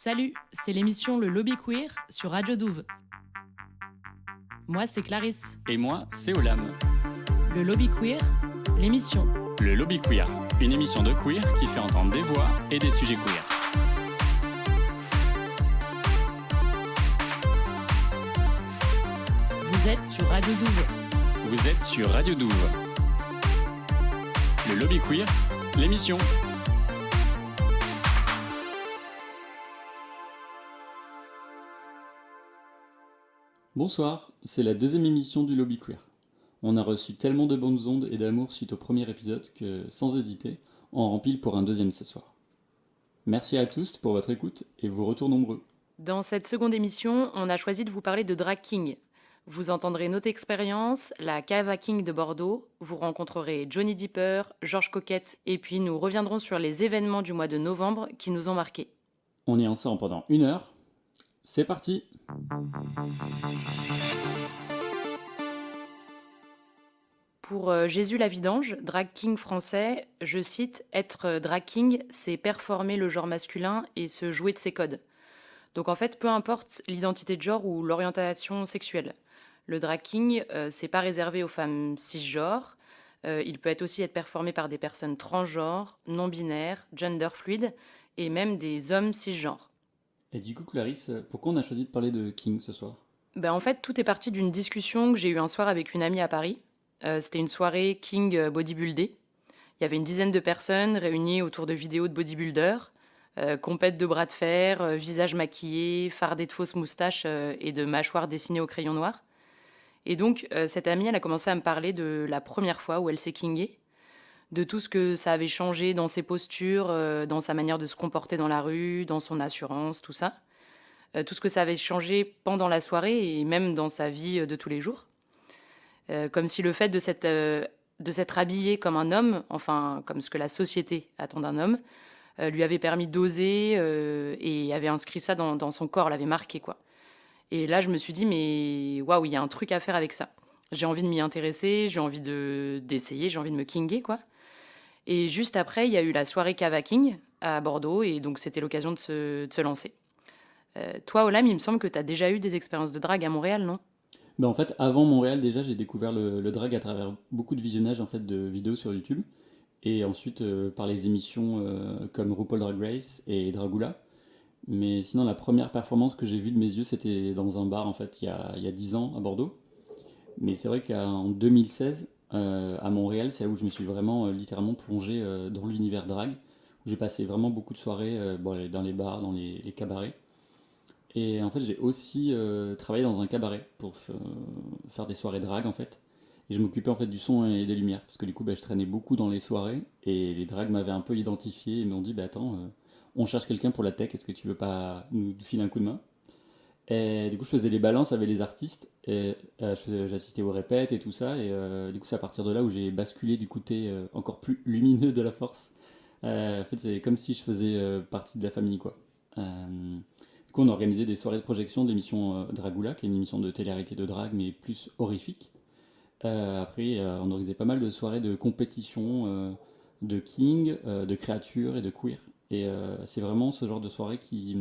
Salut, c'est l'émission Le Lobby Queer sur Radio Douve. Moi, c'est Clarisse. Et moi, c'est Olam. Le Lobby Queer, l'émission. Le Lobby Queer, une émission de queer qui fait entendre des voix et des sujets queer. Vous êtes sur Radio Douve. Vous êtes sur Radio Douve. Le Lobby Queer, l'émission. Bonsoir, c'est la deuxième émission du Lobby Queer. On a reçu tellement de bonnes ondes et d'amour suite au premier épisode que, sans hésiter, on rempile pour un deuxième ce soir. Merci à tous pour votre écoute et vos retours nombreux. Dans cette seconde émission, on a choisi de vous parler de drag king. Vous entendrez notre expérience, la Cava King de Bordeaux, vous rencontrerez Johnny Deeper, Georges Coquette, et puis nous reviendrons sur les événements du mois de novembre qui nous ont marqués. On est ensemble pendant 1 heure. C'est parti! Pour Jésus la Vidange, drag king français, je cite, « Être drag king, c'est performer le genre masculin et se jouer de ses codes ». Donc en fait, peu importe l'identité de genre ou l'orientation sexuelle. Le drag king, c'est pas réservé aux femmes cisgenres. Il peut aussi être performé par des personnes transgenres, non-binaires, gender fluides et même des hommes cisgenres. Et du coup, Clarisse, pourquoi on a choisi de parler de King ce soir? En fait, tout est parti d'une discussion que j'ai eue un soir avec une amie à Paris. C'était une soirée King Bodybuildé. Il y avait une dizaine de personnes réunies autour de vidéos de bodybuilders, compètes de bras de fer, visage maquillé, fardés de fausses moustaches et de mâchoires dessinées au crayon noir. Et donc, cette amie, elle a commencé à me parler de la première fois où elle s'est kingée, de tout ce que ça avait changé dans ses postures, dans sa manière de se comporter dans la rue, dans son assurance, tout ça. Tout ce que ça avait changé pendant la soirée et même dans sa vie de tous les jours. Comme si le fait de s'être habillé comme un homme, enfin comme ce que la société attend d'un homme, lui avait permis d'oser et avait inscrit ça dans son corps, l'avait marqué, quoi. Et là, je me suis dit, mais waouh, il y a un truc à faire avec ça. J'ai envie de m'y intéresser, j'ai envie d'essayer, j'ai envie de me kinguer, quoi. Et juste après, il y a eu la soirée Cava King à Bordeaux, et donc c'était l'occasion de se lancer. Toi, Olam, il me semble que tu as déjà eu des expériences de drague à Montréal, non ? En fait, avant Montréal, déjà, j'ai découvert le drag à travers beaucoup de visionnages en fait, de vidéos sur YouTube. Et ensuite, par les émissions comme RuPaul Drag Race et Dragula. Mais sinon, la première performance que j'ai vue de mes yeux, c'était dans un bar, en fait, il y a 10 ans, à Bordeaux. Mais c'est vrai qu'en 2016, à Montréal, c'est là où je me suis vraiment, littéralement plongé dans l'univers drag. Où j'ai passé vraiment beaucoup de soirées dans les bars, dans les cabarets. Et en fait, j'ai aussi travaillé dans un cabaret pour faire des soirées drag, en fait. Et je m'occupais en fait du son et des lumières. Parce que du coup, je traînais beaucoup dans les soirées. Et les drags m'avaient un peu identifié et m'ont dit, attends, on cherche quelqu'un pour la tech, est-ce que tu veux pas nous filer un coup de main? Et du coup, je faisais les balances avec les artistes. Et j'assistais aux répètes et tout ça. Et du coup, c'est à partir de là où j'ai basculé du côté encore plus lumineux de la force. En fait, c'est comme si je faisais partie de la famille, quoi. Du coup, on organisait des soirées de projection d'émissions Dragula, qui est une émission de télé-réalité de drague, mais plus horrifique. Après, on organisait pas mal de soirées de compétition de king, de créatures et de queer. Et c'est vraiment ce genre de soirées qui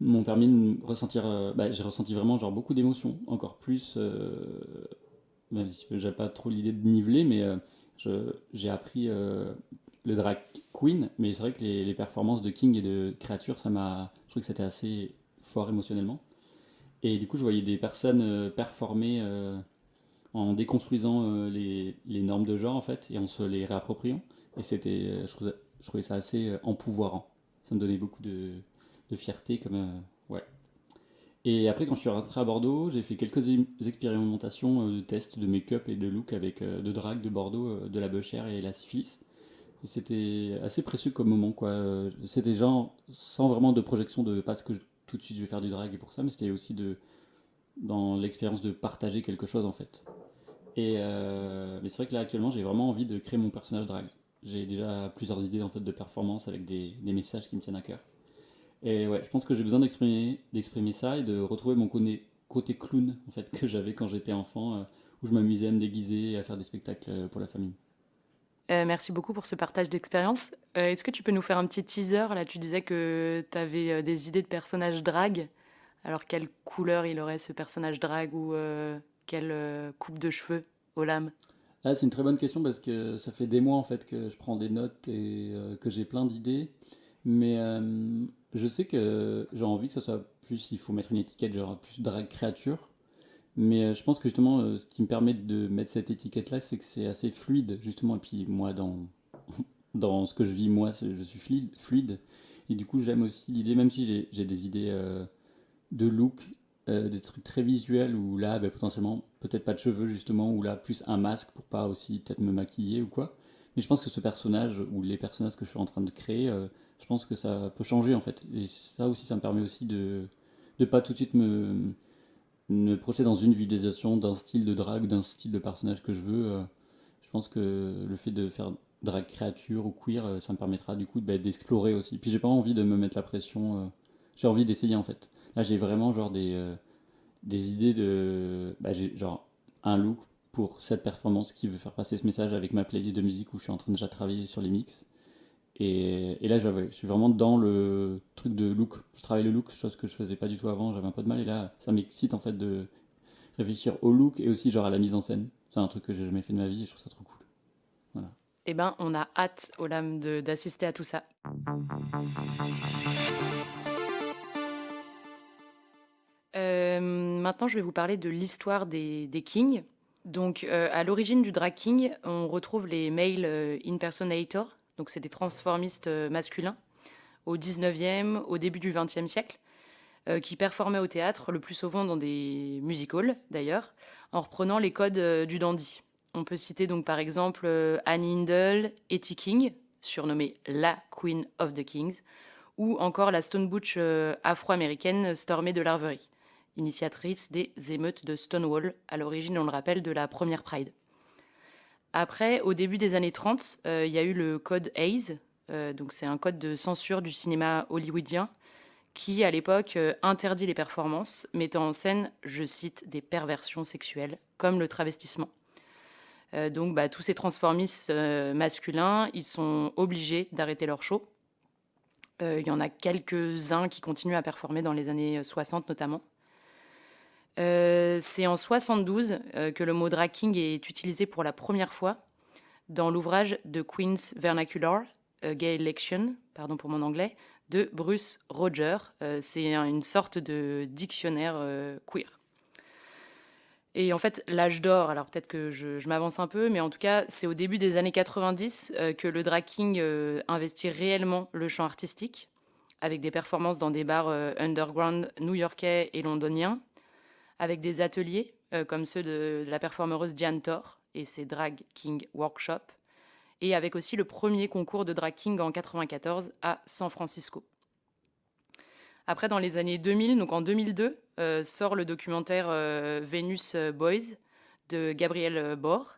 m'ont permis de ressentir... j'ai ressenti vraiment genre, beaucoup d'émotions, encore plus... même si j'avais pas trop l'idée de niveler, mais j'ai appris le drag queen, mais c'est vrai que les performances de king et de créatures, je trouve que c'était assez fort émotionnellement. Et du coup, je voyais des personnes performer en déconstruisant les normes de genre, en fait, et en se les réappropriant. Et c'était, je trouvais ça assez empouvoirant. Ça me donnait beaucoup de fierté, comme... ouais. Et après, quand je suis rentré à Bordeaux, j'ai fait quelques expérimentations de tests de make-up et de look avec de drague de Bordeaux, de la Beuchère et la Syphilis. Et c'était assez précieux comme moment, quoi. C'était genre sans vraiment de projection de parce que tout de suite je vais faire du drag et pour ça, mais c'était aussi dans l'expérience de partager quelque chose en fait. Et mais c'est vrai que là actuellement j'ai vraiment envie de créer mon personnage drag. J'ai déjà plusieurs idées en fait de performance avec des messages qui me tiennent à cœur. Et ouais, je pense que j'ai besoin d'exprimer ça et de retrouver mon côté clown en fait que j'avais quand j'étais enfant, où je m'amusais à me déguiser et à faire des spectacles pour la famille. Merci beaucoup pour ce partage d'expérience. Est-ce que tu peux nous faire un petit teaser? Là, tu disais que tu avais des idées de personnages drag. Alors, quelle couleur il aurait ce personnage drag ou quelle coupe de cheveux au lame? Ah, c'est une très bonne question parce que ça fait des mois en fait que je prends des notes et que j'ai plein d'idées. Mais je sais que j'ai envie que ça soit plus, il faut mettre une étiquette genre plus drag créature. Mais je pense que justement, ce qui me permet de mettre cette étiquette-là, c'est que c'est assez fluide justement. Et puis moi, dans ce que je vis, moi, je suis fluide. Et du coup, j'aime aussi l'idée, même si j'ai des idées de look, des trucs très visuels où là, bah, potentiellement, peut-être pas de cheveux justement, ou là, plus un masque pour pas aussi peut-être me maquiller ou quoi. Mais je pense que ce personnage, ou les personnages que je suis en train de créer, je pense que ça peut changer en fait. Et ça aussi, ça me permet aussi de pas tout de suite me projeter dans une visualisation d'un style de drague, d'un style de personnage que je veux. Je pense que le fait de faire drag créature ou queer, ça me permettra du coup d'explorer aussi. Puis j'ai pas envie de me mettre la pression, j'ai envie d'essayer en fait. Là j'ai vraiment genre des idées de... j'ai genre un look pour cette performance qui veut faire passer ce message avec ma playlist de musique où je suis en train de déjà travailler sur les mix. Et là, je suis vraiment dans le truc de look. Je travaille le look, chose que je faisais pas du tout avant, j'avais un peu de mal. Et là, ça m'excite en fait de réfléchir au look et aussi genre à la mise en scène. C'est un truc que j'ai jamais fait de ma vie et je trouve ça trop cool. Voilà. Eh ben, on a hâte au lame d'assister à tout ça. Maintenant, je vais vous parler de l'histoire des kings. Donc, à l'origine du drag king, on retrouve les male impersonators. Donc, c'est des transformistes masculins au 19e, au début du 20e siècle, qui performaient au théâtre, le plus souvent dans des music-halls d'ailleurs, en reprenant les codes du dandy. On peut citer donc par exemple Annie Hindle, Etty King, surnommée la Queen of the Kings, ou encore la Stone Butch afro-américaine Stormée de Larverie, initiatrice des émeutes de Stonewall, à l'origine, on le rappelle, de la première Pride. Après, au début des années 30, il y a eu le code Hays, donc c'est un code de censure du cinéma hollywoodien, qui, à l'époque, interdit les performances, mettant en scène, je cite, des perversions sexuelles, comme le travestissement. Donc, tous ces transformistes masculins, ils sont obligés d'arrêter leur show. Il y en a quelques-uns qui continuent à performer dans les années 60 notamment. C'est en 72 que le mot drag king est utilisé pour la première fois dans l'ouvrage The Queen's Vernacular, A Gay Election, pardon pour mon anglais, de Bruce Roger. C'est une sorte de dictionnaire queer. Et en fait, l'âge d'or, alors peut-être que je m'avance un peu, mais en tout cas, c'est au début des années 90 que le drag king investit réellement le champ artistique, avec des performances dans des bars underground new-yorkais et londoniens, avec des ateliers comme ceux de la performeuse Diane Thor et ses Drag King Workshop, et avec aussi le premier concours de drag king en 94 à San Francisco. Après, dans les années 2000, donc en 2002, sort le documentaire Venus Boys de Gabriel Bor.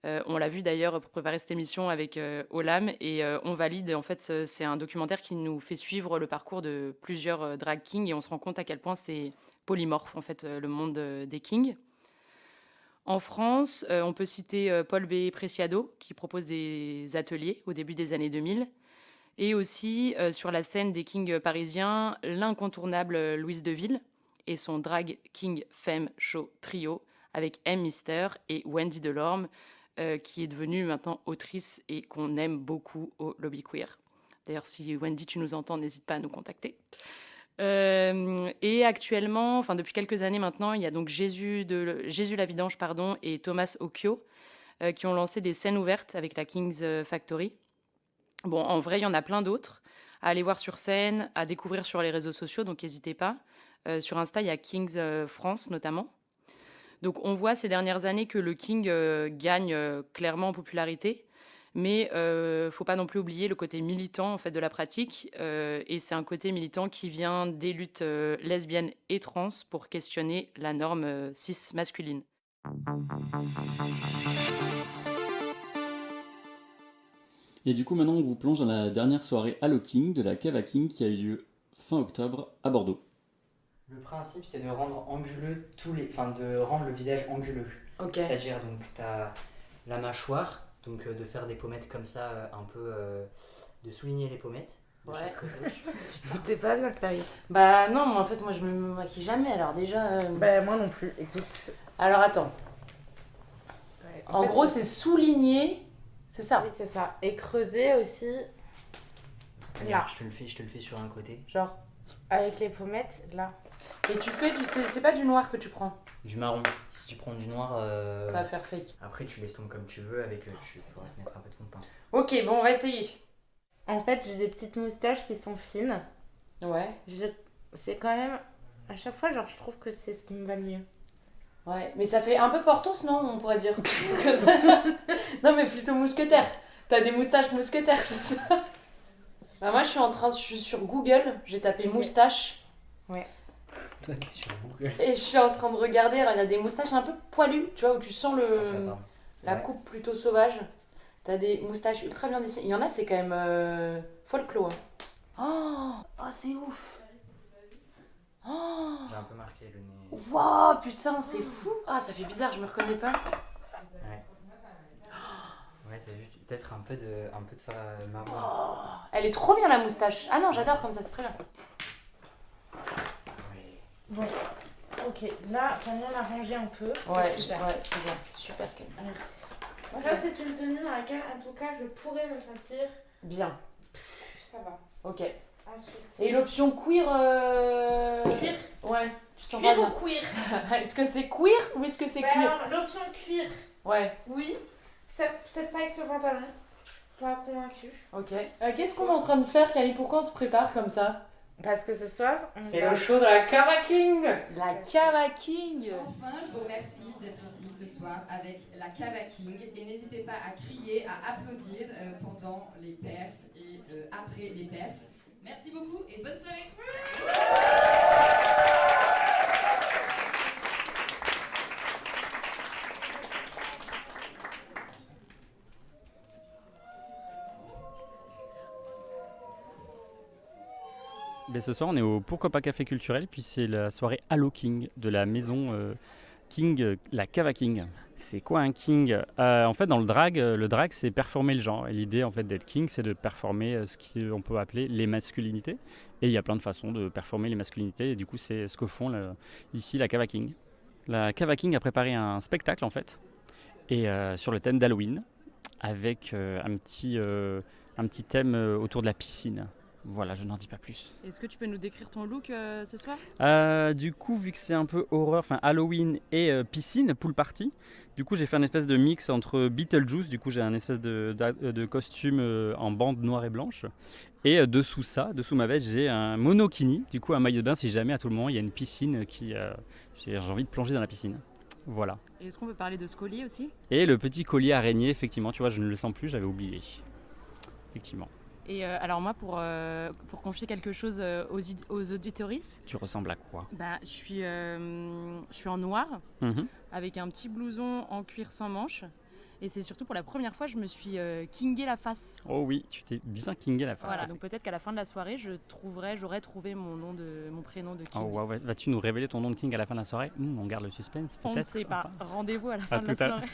On l'a vu d'ailleurs pour préparer cette émission avec Olam et on valide. En fait, c'est un documentaire qui nous fait suivre le parcours de plusieurs drag kings et on se rend compte à quel point c'est polymorphe, en fait, le monde des kings. En France, on peut citer Paul B. Preciado, qui propose des ateliers au début des années 2000. Et aussi, sur la scène des kings parisiens, l'incontournable Louise Deville et son Drag King Femme Show Trio avec M. Mister et Wendy Delorme, qui est devenue maintenant autrice et qu'on aime beaucoup au Lobby Queer. D'ailleurs, si Wendy, tu nous entends, n'hésite pas à nous contacter. Et actuellement, enfin depuis quelques années maintenant, il y a donc Jésus Lavidange et Thomas Occhio qui ont lancé des scènes ouvertes avec la King's Factory. Bon, en vrai, il y en a plein d'autres à aller voir sur scène, à découvrir sur les réseaux sociaux, donc n'hésitez pas. Sur Insta, il y a Kings France notamment. Donc on voit ces dernières années que le King gagne clairement en popularité, mais faut pas non plus oublier le côté militant en fait de la pratique, et c'est un côté militant qui vient des luttes lesbiennes et trans pour questionner la norme cis masculine. Et du coup, maintenant, on vous plonge dans la dernière soirée Halo King de la Cave à King qui a eu lieu fin octobre à Bordeaux. Le principe, c'est de rendre anguleux de rendre le visage anguleux. Ok. C'est-à-dire, donc, tu as la mâchoire Donc de faire des pommettes comme ça, un peu de souligner les pommettes de Ouais. chaque côté. Putain, t'es pas bien, Clarisse. Bah non, mais en fait, moi je me maquille jamais, alors déjà. Bah, moi non plus, écoute. Alors attends, Ouais, en fait, gros, c'est souligné, c'est ça. Oui, c'est ça. Et creuser aussi, là, Je te le fais sur un côté. Genre. avec les pommettes, là. Et c'est pas du noir que tu prends, Du marron. Si tu prends du noir, ça va faire fake. après tu l'estompes comme tu veux avec. Tu pourrais te mettre un peu de fond de teint. Ok, bon, on va essayer. En fait, j'ai des petites moustaches qui sont fines. Ouais, C'est quand même... À chaque fois, genre, je trouve que c'est ce qui me va le mieux. ouais, mais ça fait un peu Porthos, non, on pourrait dire. Non, mais plutôt mousquetaire. T'as des moustaches mousquetaires, c'est ça? Bah moi, je suis sur Google, j'ai tapé Ok. moustache. Toi, t'es sur Google. Et je suis en train de regarder, alors il y a des moustaches un peu poilues, tu vois, où tu sens la Ouais. coupe plutôt sauvage. T'as des moustaches ultra bien dessinées. Il y en a, c'est quand même folklore. Oh, c'est ouf. Oh, J'ai un peu marqué le nez. wow, putain, c'est fou. Ah, ça fait bizarre, je me reconnais pas. Ouais, t'as vu, peut-être un peu de marron. Oh, elle est trop bien la moustache. Ah non, j'adore comme ça, c'est très bien. Ouais. Bon, ok. Là, quand on a rangé un peu, Ouais, c'est super. ouais, c'est bien, c'est super quand même. Allez. Ça, c'est une tenue dans laquelle, en tout cas, je pourrais me sentir... Bien, Ça va. ok. Ensuite... Et l'option queer Cuir. Ouais, tu t'en Cuir vas ou queer? Est-ce que c'est queer ou est-ce que c'est Bah cuir? alors, l'option cuir, Ouais, oui. Peut-être pas avec ce pantalon. Pas convaincue. ok. Qu'est-ce qu'on est en train de faire, Camille? Pourquoi on se prépare comme ça? Parce que ce soir, on C'est va- le show de la Cava King. La Cava King. Enfin, je vous remercie d'être ici ce soir avec la Cava King et n'hésitez pas à crier, à applaudir pendant les perfs et après les perfs. Merci beaucoup et bonne soirée. Ben, ce soir, on est au Pourquoi pas Café Culturel, puis c'est la soirée Halo King de la maison King, la Cava King. C'est quoi un king? En fait, dans le drag, c'est performer le genre. Et l'idée en fait d'être king, c'est de performer ce qu'on peut appeler les masculinités. Et il y a plein de façons de performer les masculinités. Et du coup, c'est ce que font ici la Cava King. La Cava King a préparé un spectacle en fait, et sur le thème d'Halloween, avec un petit thème autour de la piscine. Voilà, je n'en dis pas plus. Est-ce que tu peux nous décrire ton look ce soir? Du coup, vu que c'est un peu horreur, enfin Halloween et piscine, pool party, du coup j'ai fait un espèce de mix entre Beetlejuice, du coup j'ai un espèce de costume en bande noire et blanche, et dessous ma veste, j'ai un monokini, du coup un maillot de bain si jamais à tout le moment il y a une piscine j'ai envie de plonger dans la piscine. Voilà. Et est-ce qu'on peut parler de ce collier aussi? Et le petit collier araignée, effectivement, tu vois, je ne le sens plus, j'avais oublié. Effectivement. Et alors moi, pour confier quelque chose aux auditoristes, Tu ressembles à quoi? bah, je suis en noir, avec un petit blouson en cuir sans manches. Et c'est surtout pour la première fois, je me suis kingé la face. Oh oui, tu t'es bien kingé la face. Voilà, donc peut-être qu'à la fin de la soirée, j'aurais trouvé mon prénom de king. Oh, ouais. Vas-tu nous révéler ton nom de king à la fin de la soirée? On garde le suspense, peut-être. On ne sait pas. Rendez-vous à la fin de la tout à l'heure. soirée.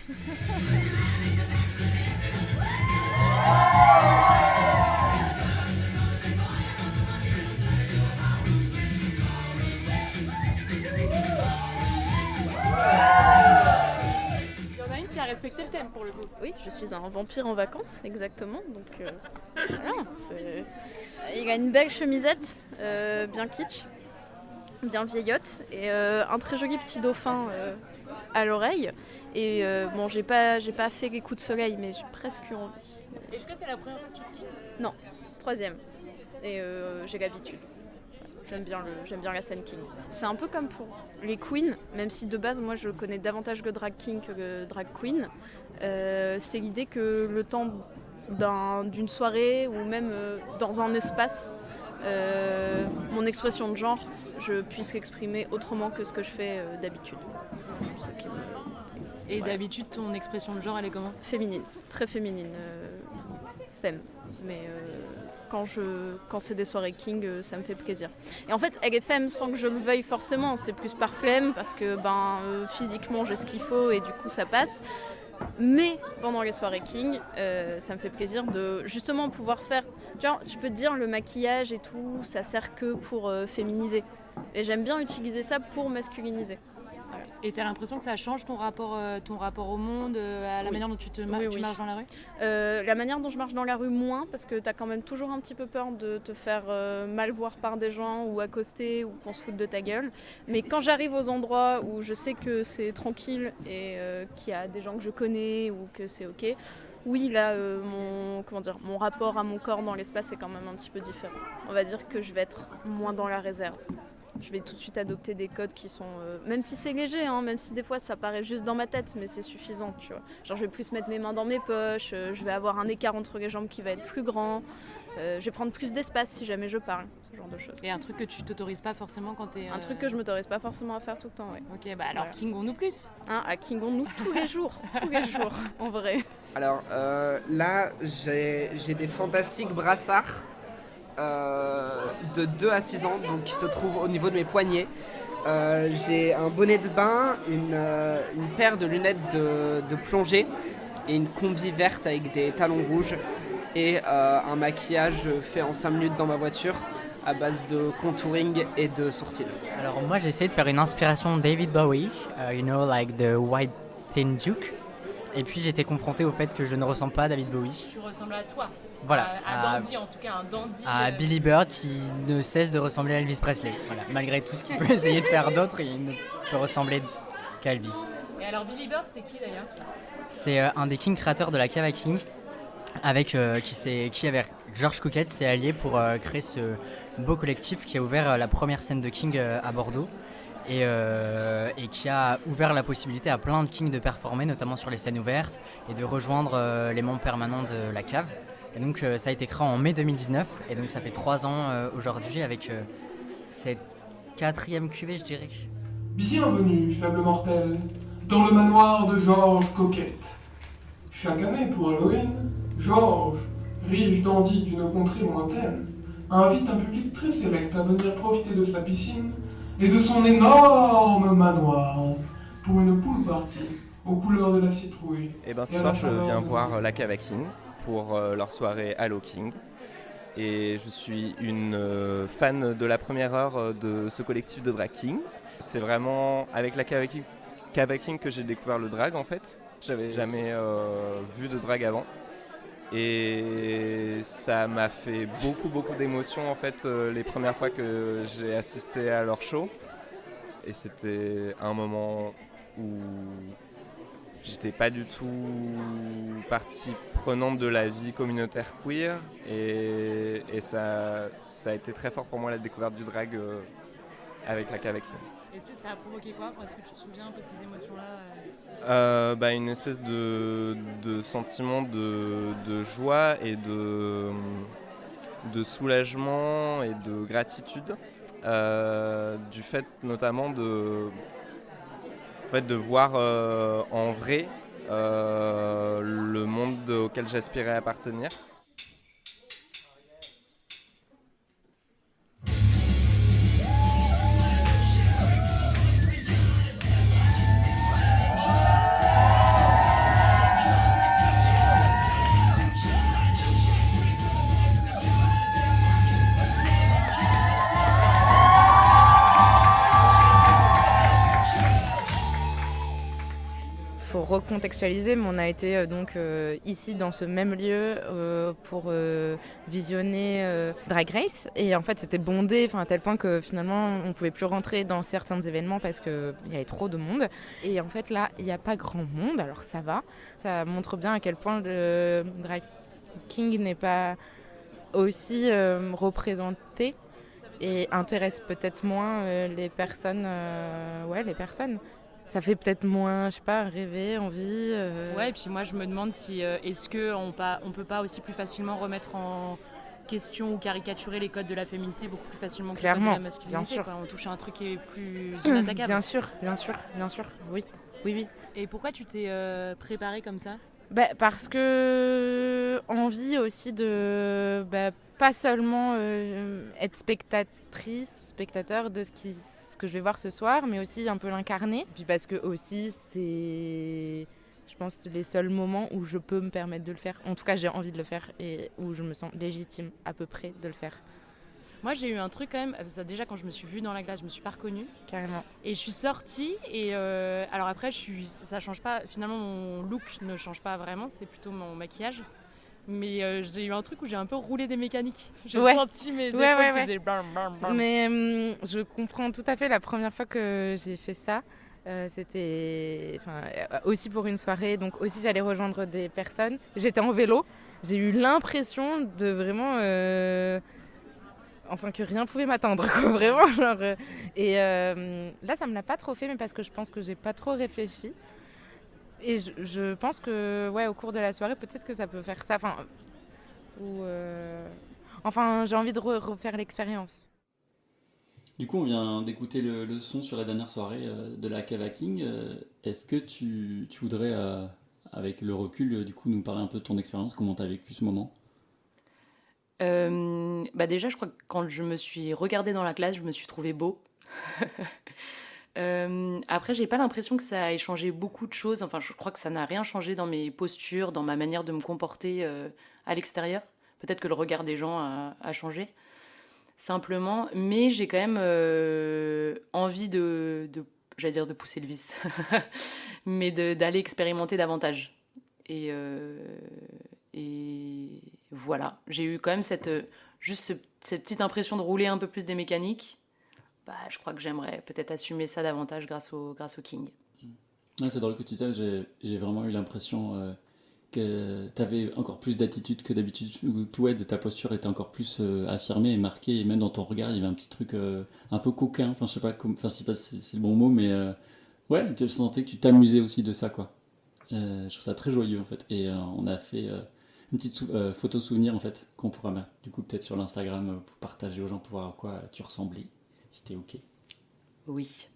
Il y en a une qui a respecté le thème pour le coup. Oui, je suis un vampire en vacances, exactement. Donc voilà, il a une belle chemisette, bien kitsch, bien vieillotte, et un très joli petit dauphin à l'oreille. Et bon, j'ai pas fait les coups de soleil, mais j'ai presque eu envie. Est-ce que c'est la première fois que tu te kingues? Troisième. Et j'ai l'habitude. J'aime bien la scène king. C'est un peu comme pour les queens, même si de base, moi, je connais davantage le drag king que le drag queen. C'est l'idée que le temps d'une soirée ou même dans un espace, mon expression de genre, je puisse l'exprimer autrement que ce que je fais d'habitude. C'est ce qui me- Et d'habitude, ton expression de genre, elle est comment? Féminine, très féminine, femme. Mais quand c'est des soirées king, ça me fait plaisir. Et en fait, elle est femme sans que je le veuille forcément. C'est plus par flemme parce que physiquement j'ai ce qu'il faut et du coup ça passe. Mais pendant les soirées King, ça me fait plaisir de justement pouvoir faire... Tu vois, tu peux te dire le maquillage et tout, ça sert que pour féminiser. Et j'aime bien utiliser ça pour masculiniser. Et t'as l'impression que ça change ton rapport au monde, à la manière dont tu marches dans la rue ? La manière dont je marche dans la rue, moins, parce que t'as quand même toujours un petit peu peur de te faire mal voir par des gens ou accoster ou qu'on se foute de ta gueule. Mais quand j'arrive aux endroits où je sais que c'est tranquille et qu'il y a des gens que je connais ou que c'est ok, oui, là, mon rapport à mon corps dans l'espace est quand même un petit peu différent. On va dire que je vais être moins dans la réserve. Je vais tout de suite adopter des codes qui sont... même si c'est léger, hein, même si des fois ça paraît juste dans ma tête, mais c'est suffisant, tu vois. Genre je vais plus mettre mes mains dans mes poches, je vais avoir un écart entre les jambes qui va être plus grand, je vais prendre plus d'espace si jamais je parle, ce genre de choses. Et un truc que tu t'autorises pas forcément quand t'es... Un truc que je m'autorise pas forcément à faire tout le temps, ouais. Ok, bah alors Voilà. Kingons-nous plus. Hein, à Kingons-nous tous les jours, en vrai. Alors là, j'ai des fantastiques brassards de 2 à 6 ans, donc qui se trouvent au niveau de mes poignets. J'ai un bonnet de bain, une paire de lunettes de plongée et une combi verte avec des talons rouges et un maquillage fait en 5 minutes dans ma voiture à base de contouring et de sourcils. Alors moi j'ai essayé de faire une inspiration David Bowie, you know, like the white thin Duke. Et puis j'étais confronté au fait que je ne ressemble pas à David Bowie. Tu ressembles à toi. Voilà. À Dandy, en tout cas, un Dandy. À Billy Bird qui ne cesse de ressembler à Elvis Presley. Voilà. Malgré tout ce qu'il peut essayer de faire d'autre, il ne peut ressembler qu'à Elvis. Et alors Billy Bird, c'est qui d'ailleurs ? C'est un des King créateurs de la Cava King, avec qui avec George Coquette s'est allié pour créer ce beau collectif qui a ouvert la première scène de King à Bordeaux. Et qui a ouvert la possibilité à plein de Kings de performer, notamment sur les scènes ouvertes, et de rejoindre les membres permanents de la cave. Et donc ça a été créé en mai 2019, et donc ça fait 3 ans aujourd'hui avec cette 4e cuvée, je dirais. Bienvenue, faible mortel, dans le manoir de George Coquette. Chaque année pour Halloween, George, riche dandy d'une contrée lointaine, invite un public très sélect à venir profiter de sa piscine et de son énorme manoir pour une pool party aux couleurs de la citrouille. Et ben ce soir je viens voir la Cava King pour leur soirée Halo King. Et je suis une fan de la première heure de ce collectif de drag king. C'est vraiment avec la Cava King que j'ai découvert le drag en fait. J'avais jamais vu de drag avant. Et ça m'a fait beaucoup d'émotions en fait les premières fois que j'ai assisté à leur show. Et c'était un moment où j'étais pas du tout partie prenante de la vie communautaire queer. Et ça a été très fort pour moi la découverte du drag avec la Cava King. Est-ce que ça a provoqué quoi ? Est-ce que tu te souviens un peu de ces émotions-là ? Une espèce de sentiment de joie et de soulagement et de gratitude du fait notamment de voir en vrai le monde auquel j'aspirais appartenir. Recontextualiser, mais on a été ici dans ce même lieu pour visionner Drag Race, et en fait c'était bondé à tel point que finalement on pouvait plus rentrer dans certains événements parce qu'il y avait trop de monde, et en fait là il n'y a pas grand monde, alors ça va, ça montre bien à quel point le Drag King n'est pas aussi représenté et intéresse peut-être moins les personnes. Ça fait peut-être moins, je sais pas, rêver, envie. Ouais, et puis moi je me demande si est-ce qu'on peut pas aussi plus facilement remettre en question ou caricaturer les codes de la féminité beaucoup plus facilement que les codes de la masculinité. Bien sûr. Quoi. On touche à un truc qui est plus inattaquable. Bien sûr, oui. Et pourquoi tu t'es préparée comme ça ? Parce que envie aussi de pas seulement être spectateur de ce que je vais voir ce soir, mais aussi un peu l'incarner. Puis parce que aussi c'est Je pense que c'est les seuls moments où je peux me permettre de le faire. En tout cas, j'ai envie de le faire et où je me sens légitime à peu près de le faire. Moi, j'ai eu un truc quand même. Déjà, quand je me suis vue dans la glace, je me suis pas reconnue. Carrément. Et je suis sortie. Et alors après, ça change pas. Finalement, mon look ne change pas vraiment. C'est plutôt mon maquillage. Mais j'ai eu un truc où j'ai un peu roulé des mécaniques. J'ai senti mes épaules qui faisaient blam, blam, blam. Mais je comprends tout à fait. La première fois que j'ai fait ça, c'était aussi pour une soirée. Donc aussi, j'allais rejoindre des personnes. J'étais en vélo. J'ai eu l'impression de vraiment... que rien pouvait m'atteindre, quoi, vraiment. Et là, ça me l'a pas trop fait, mais parce que je pense que j'ai pas trop réfléchi. Et je pense que, au cours de la soirée, peut-être que ça peut faire ça. J'ai envie de refaire l'expérience. Du coup, on vient d'écouter le son sur la dernière soirée de la Cava King. Est-ce que tu voudrais, avec le recul, du coup, nous parler un peu de ton expérience, comment tu as vécu ce moment ? Déjà, je crois que quand je me suis regardée dans la classe, je me suis trouvée beau. Après, j'ai pas l'impression que ça ait changé beaucoup de choses. Enfin, je crois que ça n'a rien changé dans mes postures, dans ma manière de me comporter à l'extérieur. Peut-être que le regard des gens a changé. Simplement, mais j'ai quand même envie j'allais dire de pousser le vice, mais d'aller expérimenter davantage. Et voilà, j'ai eu quand même cette petite impression de rouler un peu plus des mécaniques. Je crois que j'aimerais peut-être assumer ça davantage grâce au King. Ouais, c'est drôle que tu dises, j'ai vraiment eu l'impression que tu avais encore plus d'attitude que d'habitude, où ta posture était encore plus affirmée et marquée, et même dans ton regard, il y avait un petit truc un peu coquin, je sais pas si c'est le bon mot, mais je sentais que tu t'amusais aussi de ça, quoi. Je trouve ça très joyeux, en fait, et on a fait une petite photo souvenir, en fait, qu'on pourra mettre, du coup, peut-être sur l'Instagram pour partager aux gens, pour voir à quoi tu ressemblais, si c'était ok. Oui.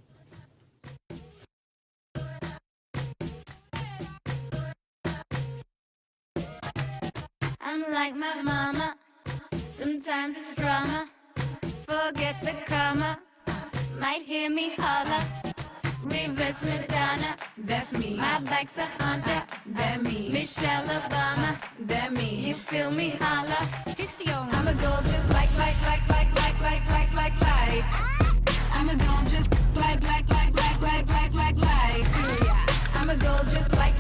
I'm like my mama, sometimes it's drama. Forget the comma, might hear me holler. Reverse Madonna, that's me. My bike's a Honda, that me. Michelle Obama, that me. You feel me holler. I'm a gold just like. I'm a gold just like. I'm a gold just like.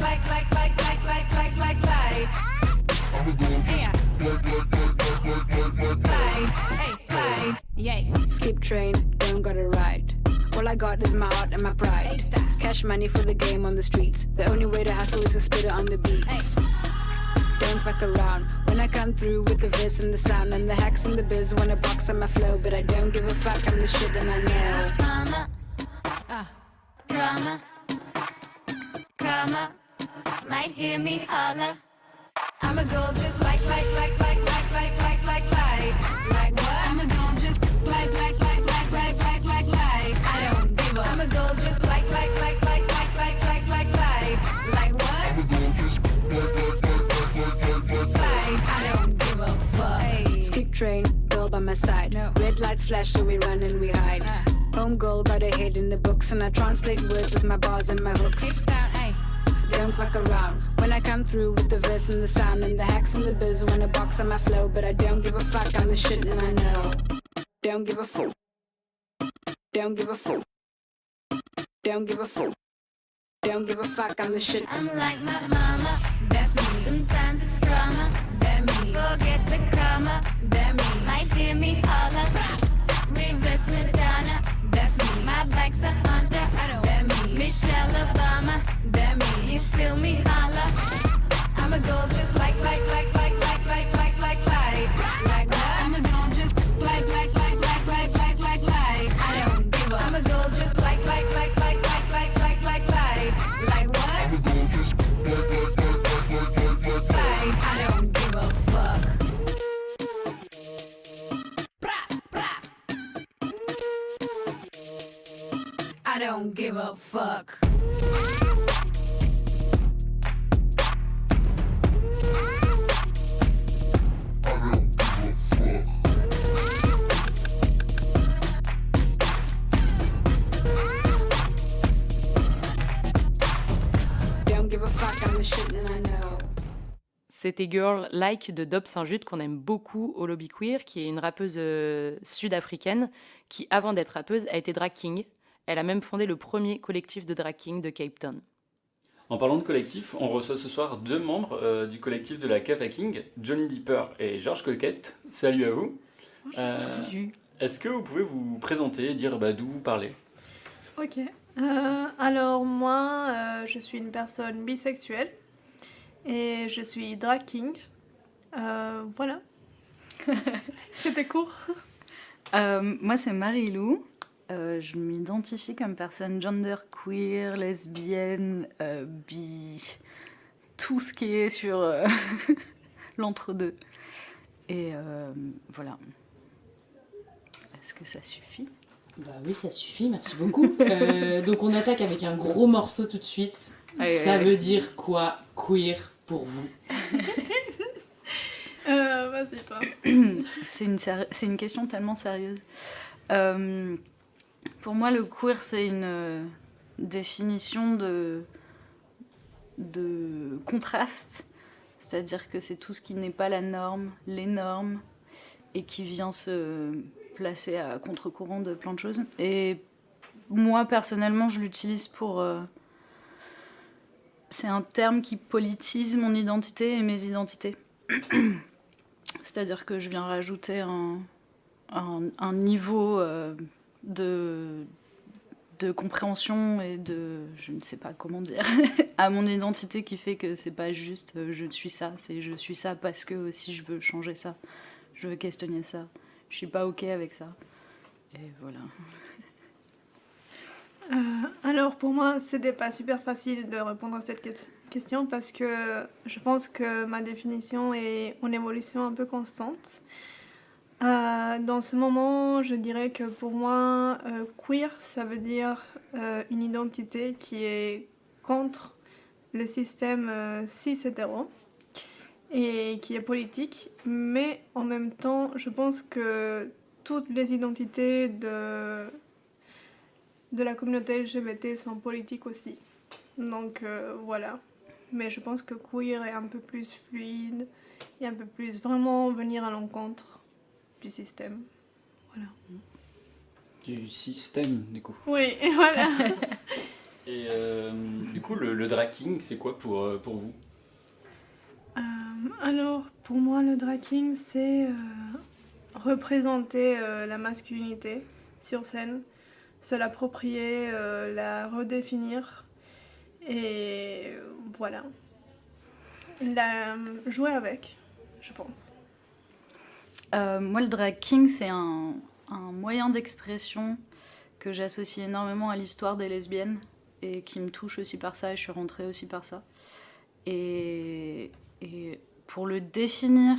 Skip train, don't gotta ride. All I got is my heart and my pride. Cash money for the game on the streets. The only way to hustle is to spit it on the beats. Don't fuck around when I come through with the verse and the sound. And the hacks and the biz wanna box on my flow, but I don't give a fuck, I'm the shit and I know. Mama, drama, karma, might hear me holler. I'm a gold just like what? I'm a gold just like. I don't give a. I'm a gold just like what? I'm a gold just I don't give a fuck. Hey. Skip train, girl by my side. No. Red lights flash, so we run and we hide. Home girl got her head in the books, and I translate words with my bars and my hooks. Don't fuck around when I come through with the verse and the sound. And the hacks and the biz wanna box on my flow, but I don't give a fuck, I'm the shit and I know. Don't give a fuck. Don't give a fuck. Don't give a fuck. Don't give a fuck, I'm the shit. I'm like my mama, that's me. Sometimes it's drama, that me. Forget the karma, that me. Might hear me holler. Reverse Madonna, that's me. My bike's a Honda, that me. Michelle Obama, that me. You feel me holler. I'm a gold just like. I'm a gold just like. I don't give a. I'm a gold just like. Like what? I'm a gold just like. I don't give a fuck. I don't give a fuck. Don't give a fuck. fuck, I'm the shit and I know. C'était Girl Like de Dob Saint-Jude qu'on aime beaucoup au Lobby Queer, qui est une rappeuse sud-africaine qui, avant d'être rappeuse, a été drag king. Elle a même fondé le premier collectif de drag king de Cape Town. En parlant de collectif, on reçoit ce soir 2 membres du collectif de la Cava King, Johnny Dipper et Georges Coquette. Salut à vous. Salut. Est-ce que vous pouvez vous présenter et dire d'où vous parlez? Ok. Alors moi, je suis une personne bisexuelle et je suis drag king. Voilà. C'était court. Moi, c'est Marie-Lou. Je m'identifie comme personne genderqueer, lesbienne, bi, tout ce qui est sur l'entre-deux. Et voilà. Est-ce que ça suffit? Bah oui, ça suffit, merci beaucoup. Donc on attaque avec un gros morceau tout de suite. Ça veut dire quoi, queer, pour vous? Vas-y, toi. C'est une question tellement sérieuse. Pour moi, le queer, c'est une définition de contraste. C'est-à-dire que c'est tout ce qui n'est pas la norme, les normes, et qui vient se placer à contre-courant de plein de choses. Et moi, personnellement, je l'utilise pour... c'est un terme qui politise mon identité et mes identités. C'est-à-dire que je viens rajouter un niveau de compréhension et de... je ne sais pas comment dire... à mon identité qui fait que c'est pas juste je suis ça, c'est je suis ça parce que aussi je veux changer ça, je veux questionner ça. Je suis pas ok avec ça. Et voilà. Alors pour moi, c'était pas super facile de répondre à cette question parce que je pense que ma définition est en évolution un peu constante. Dans ce moment, je dirais que pour moi, queer, ça veut dire une identité qui est contre le système cis-hétéro et qui est politique, mais en même temps, je pense que toutes les identités de la communauté LGBT sont politiques aussi. Donc voilà. Mais je pense que queer est un peu plus fluide et un peu plus vraiment venir à l'encontre du système. Voilà. Du système, du coup. Oui, et voilà. Et du coup, le drag king, c'est quoi pour vous? Alors, pour moi, le drag king, c'est représenter la masculinité sur scène, se l'approprier, la redéfinir et voilà. Jouer avec, je pense. Moi, le drag king, c'est un moyen d'expression que j'associe énormément à l'histoire des lesbiennes et qui me touche aussi par ça, et je suis rentrée aussi par ça. Et pour le définir,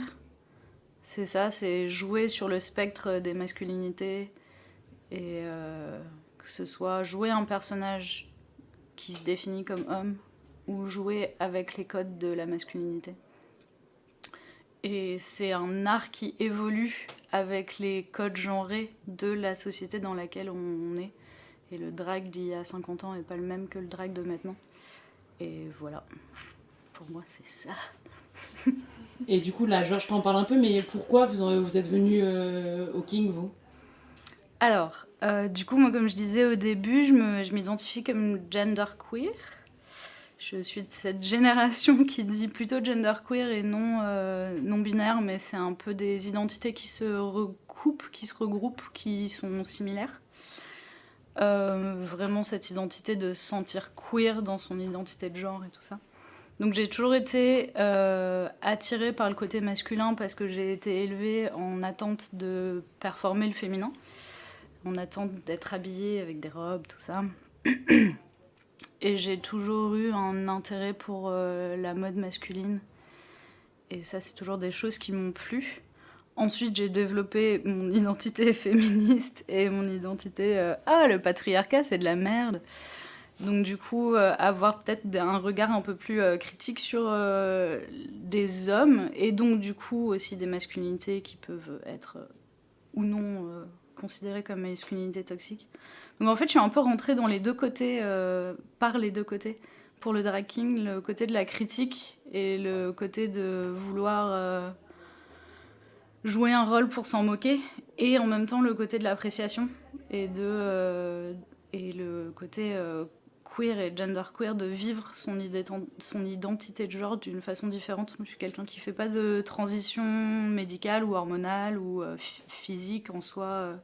c'est ça, c'est jouer sur le spectre des masculinités et que ce soit jouer un personnage qui se définit comme homme ou jouer avec les codes de la masculinité. Et c'est un art qui évolue avec les codes genrés de la société dans laquelle on est. Et le drag d'il y a 50 ans n'est pas le même que le drag de maintenant. Et voilà, pour moi c'est ça. Et du coup là, Georges t'en parle un peu, mais pourquoi vous êtes venu au King, vous? Alors, du coup, moi comme je disais au début, je m'identifie comme genderqueer. Je suis de cette génération qui dit plutôt genderqueer et non binaire, mais c'est un peu des identités qui se recoupent, qui sont similaires. Vraiment cette identité de se sentir queer dans son identité de genre et tout ça. Donc j'ai toujours été attirée par le côté masculin parce que j'ai été élevée en attente de performer le féminin, en attente d'être habillée avec des robes, tout ça. Et j'ai toujours eu un intérêt pour la mode masculine. Et ça, c'est toujours des choses qui m'ont plu. Ensuite, j'ai développé mon identité féministe et mon identité le patriarcat, c'est de la merde. Donc du coup, avoir peut-être un regard un peu plus critique sur des hommes et donc du coup aussi des masculinités qui peuvent être ou non considérées comme masculinités toxiques. Donc en fait, je suis un peu rentrée dans les deux côtés, par les deux côtés, pour le drag king, le côté de la critique et le côté de vouloir jouer un rôle pour s'en moquer, et en même temps le côté de l'appréciation et le côté queer et genderqueer de vivre son identité de genre d'une façon différente. Moi, je suis quelqu'un qui fait pas de transition médicale ou hormonale ou physique en soi,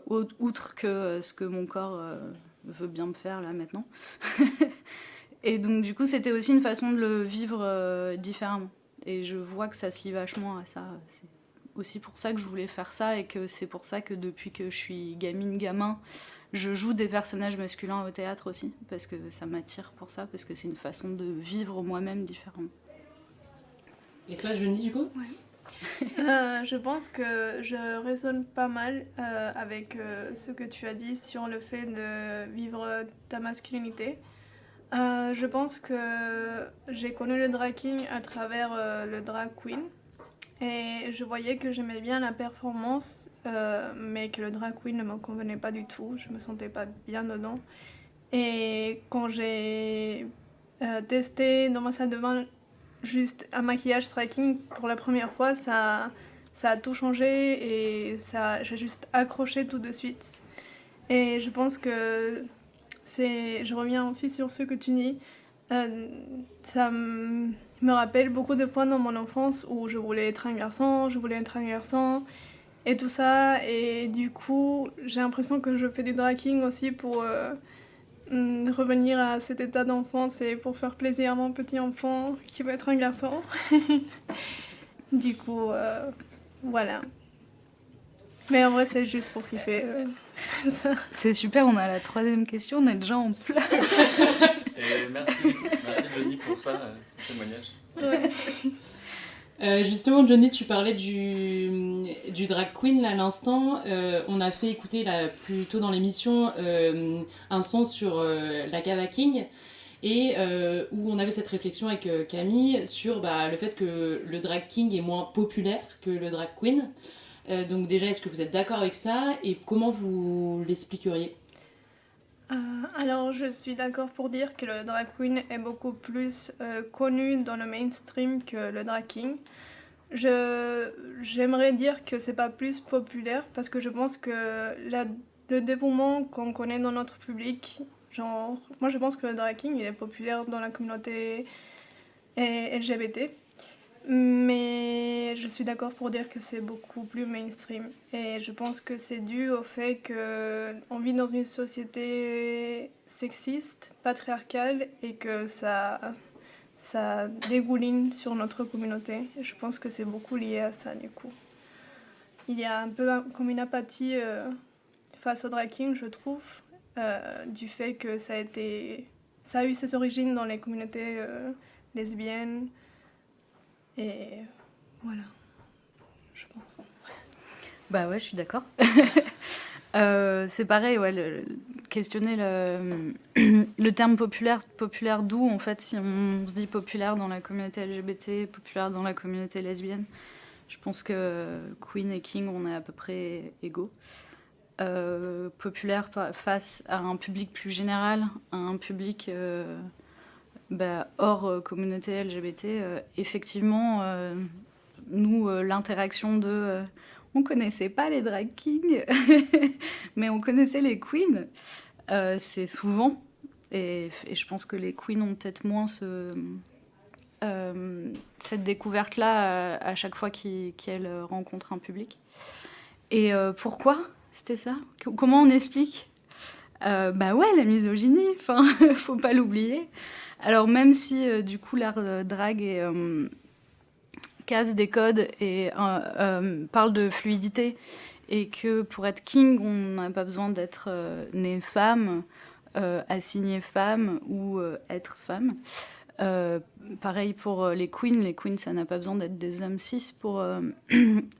outre que ce que mon corps veut bien me faire là maintenant. Et donc du coup c'était aussi une façon de le vivre différemment. Et je vois que ça se lie vachement à ça. C'est aussi pour ça que je voulais faire ça, et que c'est pour ça que depuis que je suis gamin, je joue des personnages masculins au théâtre aussi, parce que ça m'attire pour ça, parce que c'est une façon de vivre moi-même différemment. Et toi, Johnny, du coup? Je pense que je résonne pas mal avec ce que tu as dit sur le fait de vivre ta masculinité. Je pense que j'ai connu le drag king à travers le drag queen, et je voyais que j'aimais bien la performance, mais que le drag queen ne me convenait pas du tout, je me sentais pas bien dedans. Et quand j'ai testé dans ma salle de bain juste un maquillage drag king pour la première fois, ça a tout changé, et j'ai juste accroché tout de suite. Et je pense que je reviens aussi sur ce que tu dis. Ça me rappelle beaucoup de fois dans mon enfance où je voulais être un garçon, et tout ça. Et du coup, j'ai l'impression que je fais du drag king aussi pour revenir à cet état d'enfance et pour faire plaisir à mon petit enfant qui veut être un garçon. Du coup, voilà. Mais en vrai, c'est juste pour kiffer. C'est super, on a la troisième question, on est déjà en plein. Merci Johnny pour ça, ce témoignage. Ouais. Justement, Johnny, tu parlais du drag queen là, à l'instant. On a fait écouter là, plus tôt dans l'émission un son sur la Cava King, et où on avait cette réflexion avec Camille sur le fait que le drag king est moins populaire que le drag queen. Donc déjà, est-ce que vous êtes d'accord avec ça, et comment vous l'expliqueriez? Alors, je suis d'accord pour dire que le drag queen est beaucoup plus connu dans le mainstream que le drag king. J'aimerais dire que c'est pas plus populaire, parce que je pense que le dévouement qu'on connaît dans notre public, genre, moi je pense que le drag king il est populaire dans la communauté LGBT. Mais je suis d'accord pour dire que c'est beaucoup plus mainstream. Et je pense que c'est dû au fait qu'on vit dans une société sexiste, patriarcale, et que ça dégouline sur notre communauté. Et je pense que c'est beaucoup lié à ça, du coup. Il y a un peu comme une apathie face au drag king, je trouve, du fait que ça a eu ses origines dans les communautés lesbiennes. Et voilà, je pense. Bah ouais, je suis d'accord. C'est pareil, ouais, questionner le terme populaire d'où, en fait, si on se dit populaire dans la communauté LGBT, populaire dans la communauté lesbienne. Je pense que Queen et King, on est à peu près égaux. Populaire face à un public plus général, à un public... hors communauté LGBT, effectivement, nous, l'interaction de... on connaissait pas les drag kings, mais on connaissait les queens. C'est souvent, et je pense que les queens ont peut-être moins cette découverte-là à chaque fois qu'elles rencontrent un public. Et pourquoi c'était ça? Comment on explique? Ouais, la misogynie, enfin, faut pas l'oublier. Alors même si du coup l'art drag casse des codes et parle de fluidité, et que pour être king on n'a pas besoin d'être né femme, assigné femme ou être femme. Pareil pour les queens ça n'a pas besoin d'être des hommes cis pour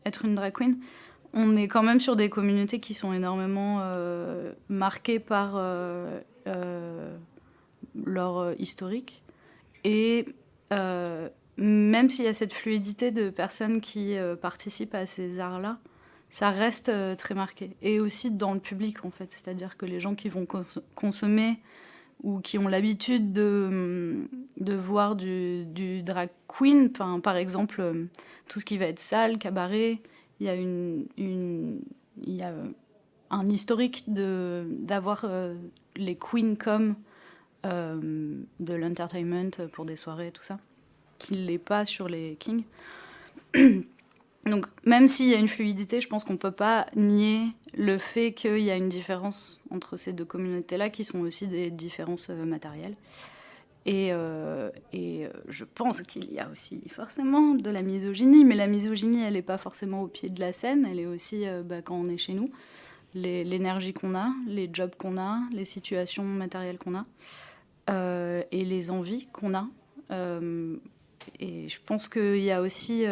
être une drag queen. On est quand même sur des communautés qui sont énormément marquées par leur historique, et même s'il y a cette fluidité de personnes qui participent à ces arts-là, ça reste très marqué. Et aussi dans le public, en fait, c'est-à-dire que les gens qui vont consommer ou qui ont l'habitude de voir du drag queen. Enfin, par exemple, tout ce qui va être salle, cabaret, il y a un historique d'avoir les queens comme de l'entertainment pour des soirées, tout ça, qui ne l'est pas sur les kings. Donc, même s'il y a une fluidité, je pense qu'on ne peut pas nier le fait qu'il y a une différence entre ces deux communautés-là, qui sont aussi des différences matérielles. Et je pense qu'il y a aussi forcément de la misogynie, mais la misogynie, elle n'est pas forcément au pied de la scène, elle est aussi quand on est chez nous, l'énergie qu'on a, les jobs qu'on a, les situations matérielles qu'on a, et les envies qu'on a. Et je pense qu'il y a aussi...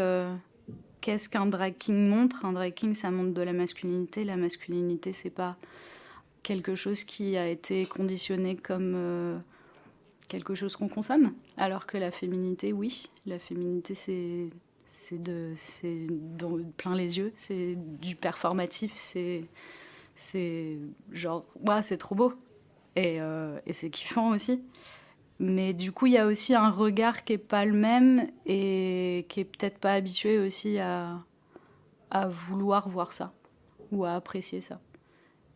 qu'est-ce qu'un drag king montre ? Un drag king, ça montre de la masculinité. La masculinité, c'est pas quelque chose qui a été conditionné comme quelque chose qu'on consomme, alors que la féminité, oui. La féminité, c'est dans plein les yeux, c'est du performatif, c'est genre, ouais, c'est trop beau. Et c'est kiffant aussi. Mais du coup, il y a aussi un regard qui n'est pas le même et qui est peut-être pas habitué aussi à vouloir voir ça ou à apprécier ça.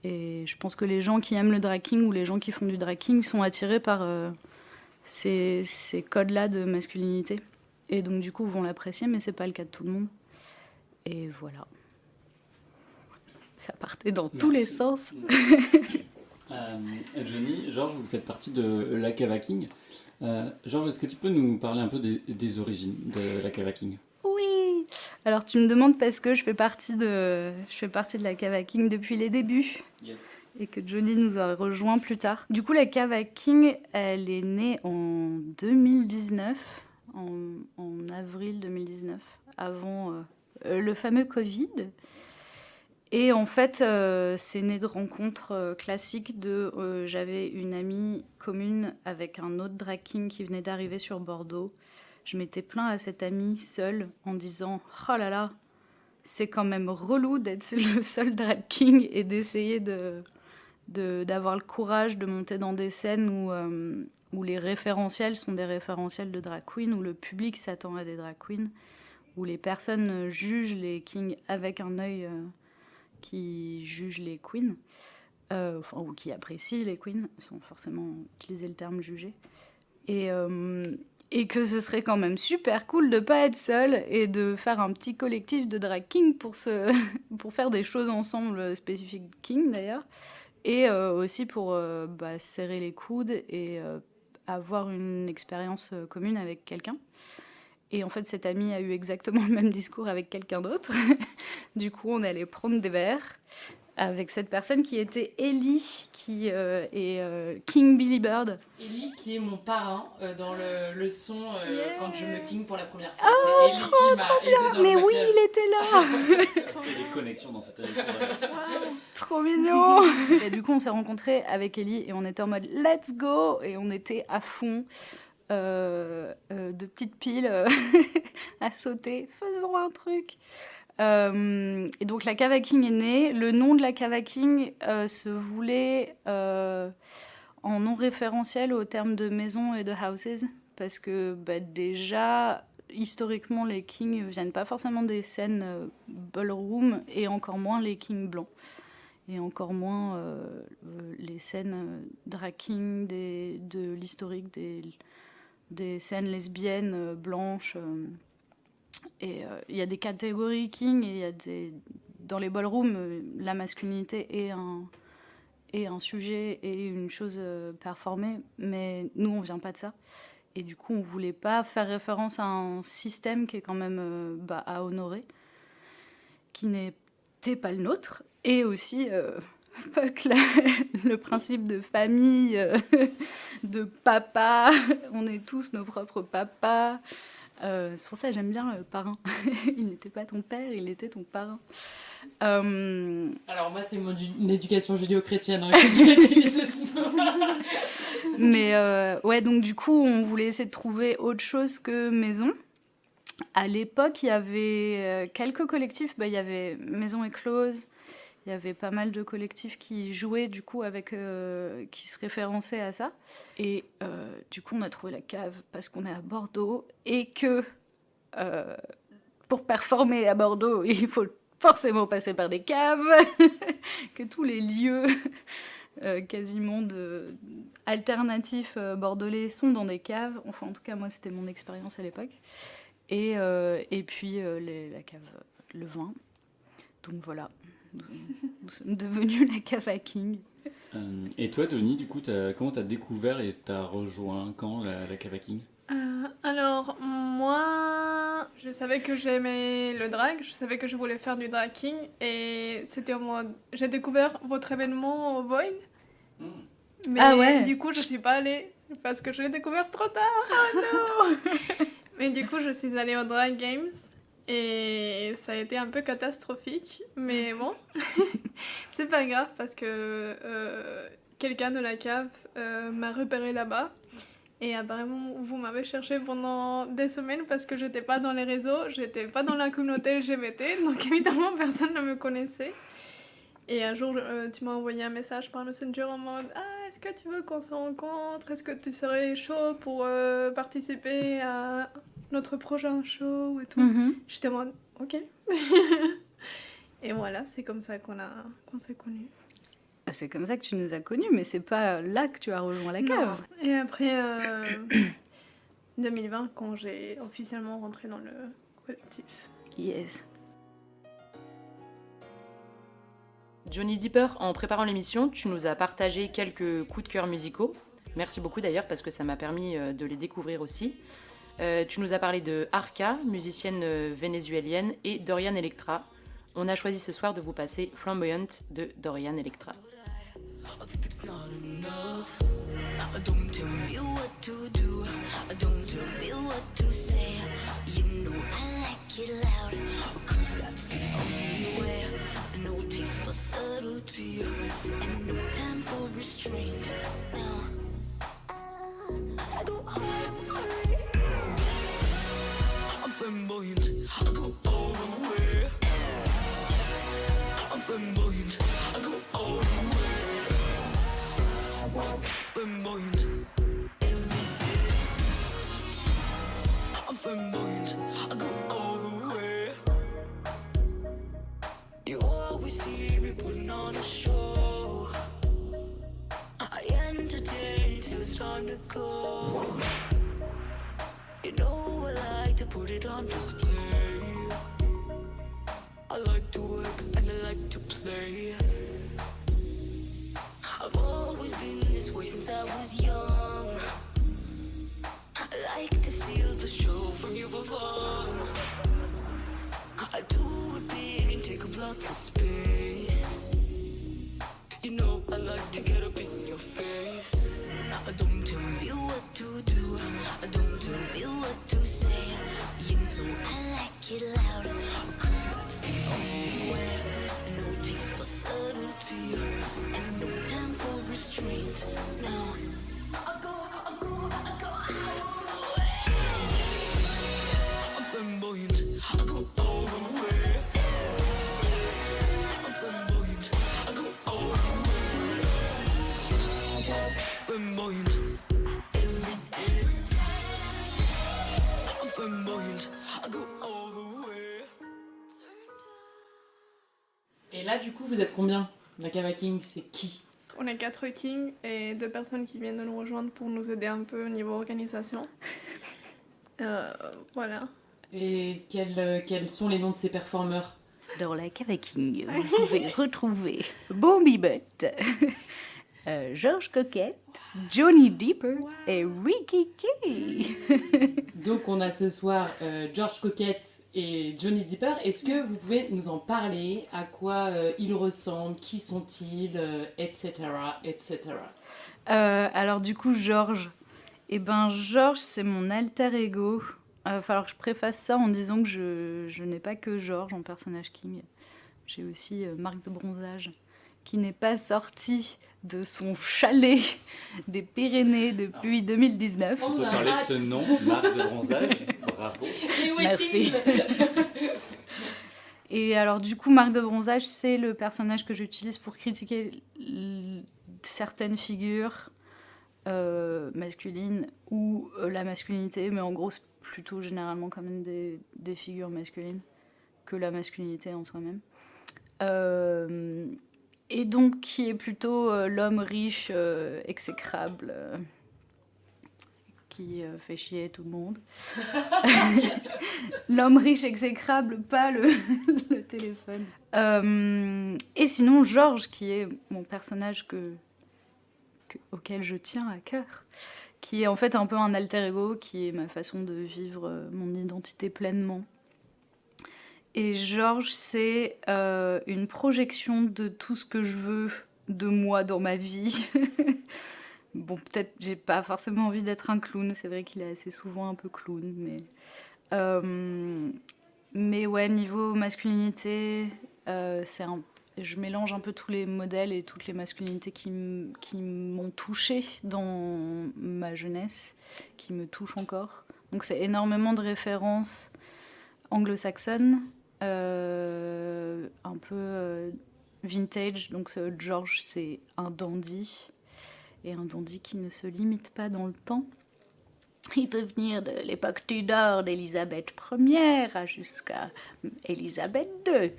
Et je pense que les gens qui aiment le drag king ou les gens qui font du drag king sont attirés par ces codes-là de masculinité. Et donc, du coup, vont l'apprécier, mais c'est pas le cas de tout le monde. Et voilà. Ça partait dans tous les sens. Johnny, Georges, vous faites partie de la Cava King. Georges, est-ce que tu peux nous parler un peu des origines de la Cava King ? Oui. Alors tu me demandes parce que je fais partie de la Cava King depuis les débuts. Yes. Et que Johnny nous a rejoint plus tard. Du coup, la Cava King, elle est née en 2019, en avril 2019, avant le fameux Covid. Et en fait, c'est né de rencontres classiques j'avais une amie commune avec un autre drag king qui venait d'arriver sur Bordeaux. Je m'étais plaint à cette amie seule en disant « Oh là là, c'est quand même relou d'être le seul drag king et d'essayer d'avoir le courage de monter dans des scènes où les référentiels sont des référentiels de drag queen, où le public s'attend à des drag queens, où les personnes jugent les kings avec un œil... qui jugent les queens, ou qui apprécient les queens, sans forcément utiliser le terme juger, et que ce serait quand même super cool de pas être seul et de faire un petit collectif de drag king pour faire des choses ensemble, spécifiques king d'ailleurs, et aussi pour serrer les coudes et avoir une expérience commune avec quelqu'un. Et en fait, cette amie a eu exactement le même discours avec quelqu'un d'autre. Du coup, on allait prendre des verres avec cette personne qui était Ellie, qui est King Billy Bird. Ellie, qui est mon parrain dans le son quand je me king pour la première fois. Oh, c'est Ellie qui m'a aidé bien. dans Mais le oui, maquillage. il était là. On fait des connexions dans cette émission. Trop mignon. Et du coup, on s'est rencontrés avec Ellie et on était en mode « let's go !» et on était à fond. De petites piles à sauter, faisons un truc. Et donc la Cava King est née. Le nom de la Cava King se voulait en non référentiel au terme de maison et de houses, parce que déjà historiquement les kings viennent pas forcément des scènes ballroom, et encore moins les kings blancs, et encore moins les scènes drag king de l'historique des scènes lesbiennes blanches. Et il y a des catégories king, et il y a dans les ballrooms, la masculinité est un sujet et une chose performée, mais nous, on vient pas de ça. Et du coup, on voulait pas faire référence à un système qui est quand même à honorer, qui n'était pas le nôtre, et aussi... fuck le principe de famille, de papa, on est tous nos propres papas. C'est pour ça que j'aime bien le parrain. Il n'était pas ton père, il était ton parrain. Alors moi, c'est une éducation judéo-chrétienne que j'ai utilisé ce nom. Mais ouais, donc du coup, on voulait essayer de trouver autre chose que maison. À l'époque, il y avait quelques collectifs. Il y avait Maison Éclose. Il y avait pas mal de collectifs qui jouaient du coup qui se référençaient à ça. Et du coup, on a trouvé la cave parce qu'on est à Bordeaux et que pour performer à Bordeaux, il faut forcément passer par des caves, que tous les lieux quasiment alternatifs bordelais sont dans des caves. Enfin, en tout cas, moi, c'était mon expérience à l'époque. Et puis la cave, le vin. Donc voilà, nous sommes devenus la cave à King. Et toi, Denis, du coup, comment t'as découvert et t'as rejoint quand la cave à King? Alors, moi, je savais que j'aimais le drag, je savais que je voulais faire du drag king, et c'était au mode... J'ai découvert votre événement au Void, mais du coup, je suis pas allée, parce que je l'ai découvert trop tard. Oh non. Mais du coup, je suis allée au Drag Games, et ça a été un peu catastrophique, mais bon, c'est pas grave, parce que quelqu'un de la cave m'a repéré là-bas. Et apparemment, vous m'avez cherché pendant des semaines parce que j'étais pas dans les réseaux, j'étais pas dans la communauté LGBT, donc évidemment, personne ne me connaissait. Et un jour, tu m'as envoyé un message par Messenger en mode « Ah, est-ce que tu veux qu'on se rencontre? Est-ce que tu serais chaud pour participer à notre prochain show et tout ?» J'étais en mode « Ok. » Et voilà, c'est comme ça qu'on s'est connus. C'est comme ça que tu nous as connus, mais c'est pas là que tu as rejoint la cave. Non. Et après 2020, quand j'ai officiellement rentré dans le collectif. Yes. Johnny Deeper, en préparant l'émission, tu nous as partagé quelques coups de cœur musicaux. Merci beaucoup d'ailleurs parce que ça m'a permis de les découvrir aussi. Tu nous as parlé de Arca, musicienne vénézuélienne, et Dorian Electra. On a choisi ce soir de vous passer Flamboyant de Dorian Electra. I think it's not enough. Don't tell me what to do. Don't tell me what to say. You know I like it loud. Cause that's the only way. No taste for subtlety. And no time for restraint. Now I go all the way. I'm flamboyant. I go all the way. I'm flamboyant. I go all the way. Flamboyant. I'm flamboyant. I go all the way. You always see me putting on a show. I entertain till it's time to go. You know I like to put it on display. I like to work and I like to play. I've always been this way since I was young. I like to steal the show from you for fun. I do it big and take up lots of space. You know I like to get up in your face. Don't tell me what to do. Don't tell me what to say. You know I like it loud. Cause that's the only way. No taste for subtlety. And no time for restraint. Now I go all the way. I'm flamboyant. I go all the way. I'm flamboyant. I go all the way. Flamboyant. I'm flamboyant. I go all the way. Et là, du coup, vous êtes combien? La cave à King, c'est qui? On est 4 kings et 2 personnes qui viennent de nous rejoindre pour nous aider un peu au niveau organisation. Voilà. Et quels sont les noms de ces performeurs? Dans la cave à King, vous pouvez retrouver Bombi Butt, Georges Coquette, Johnny Deeper et Ricky Key. Donc on a ce soir George Coquette et Johnny Deeper. Est-ce que vous pouvez nous en parler? À quoi ils ressemblent? Qui sont-ils? Etc. etc. Alors du coup, Georges. Georges, c'est mon alter ego. Il va falloir que je préface ça en disant que je n'ai pas que Georges en personnage King. J'ai aussi Marc de Bronzage, qui n'est pas sorti de son chalet des Pyrénées depuis 2019. On peut parler de ce nom, Marc de Bronzage. Bravo. Merci. Et alors du coup, marque de bronzage, c'est le personnage que j'utilise pour critiquer certaines figures masculines ou la masculinité, mais en gros, c'est plutôt généralement quand même des figures masculines que la masculinité en soi-même. Et donc, qui est plutôt l'homme riche, exécrable, qui fait chier tout le monde. L'homme riche exécrable, pas le téléphone. Et sinon, Georges, qui est mon personnage auquel je tiens à cœur, qui est en fait un peu un alter ego, qui est ma façon de vivre mon identité pleinement. Et Georges, c'est une projection de tout ce que je veux de moi dans ma vie. Bon, peut-être j'ai pas forcément envie d'être un clown, c'est vrai qu'il est assez souvent un peu clown, mais ouais, niveau masculinité, je mélange un peu tous les modèles et toutes les masculinités qui m'ont touchée dans ma jeunesse, qui me touchent encore. Donc c'est énormément de références anglo-saxonnes, un peu vintage, donc George c'est un dandy. Et un dandy qui ne se limite pas dans le temps. Il peut venir de l'époque Tudor d'Élisabeth Ière jusqu'à Élisabeth II,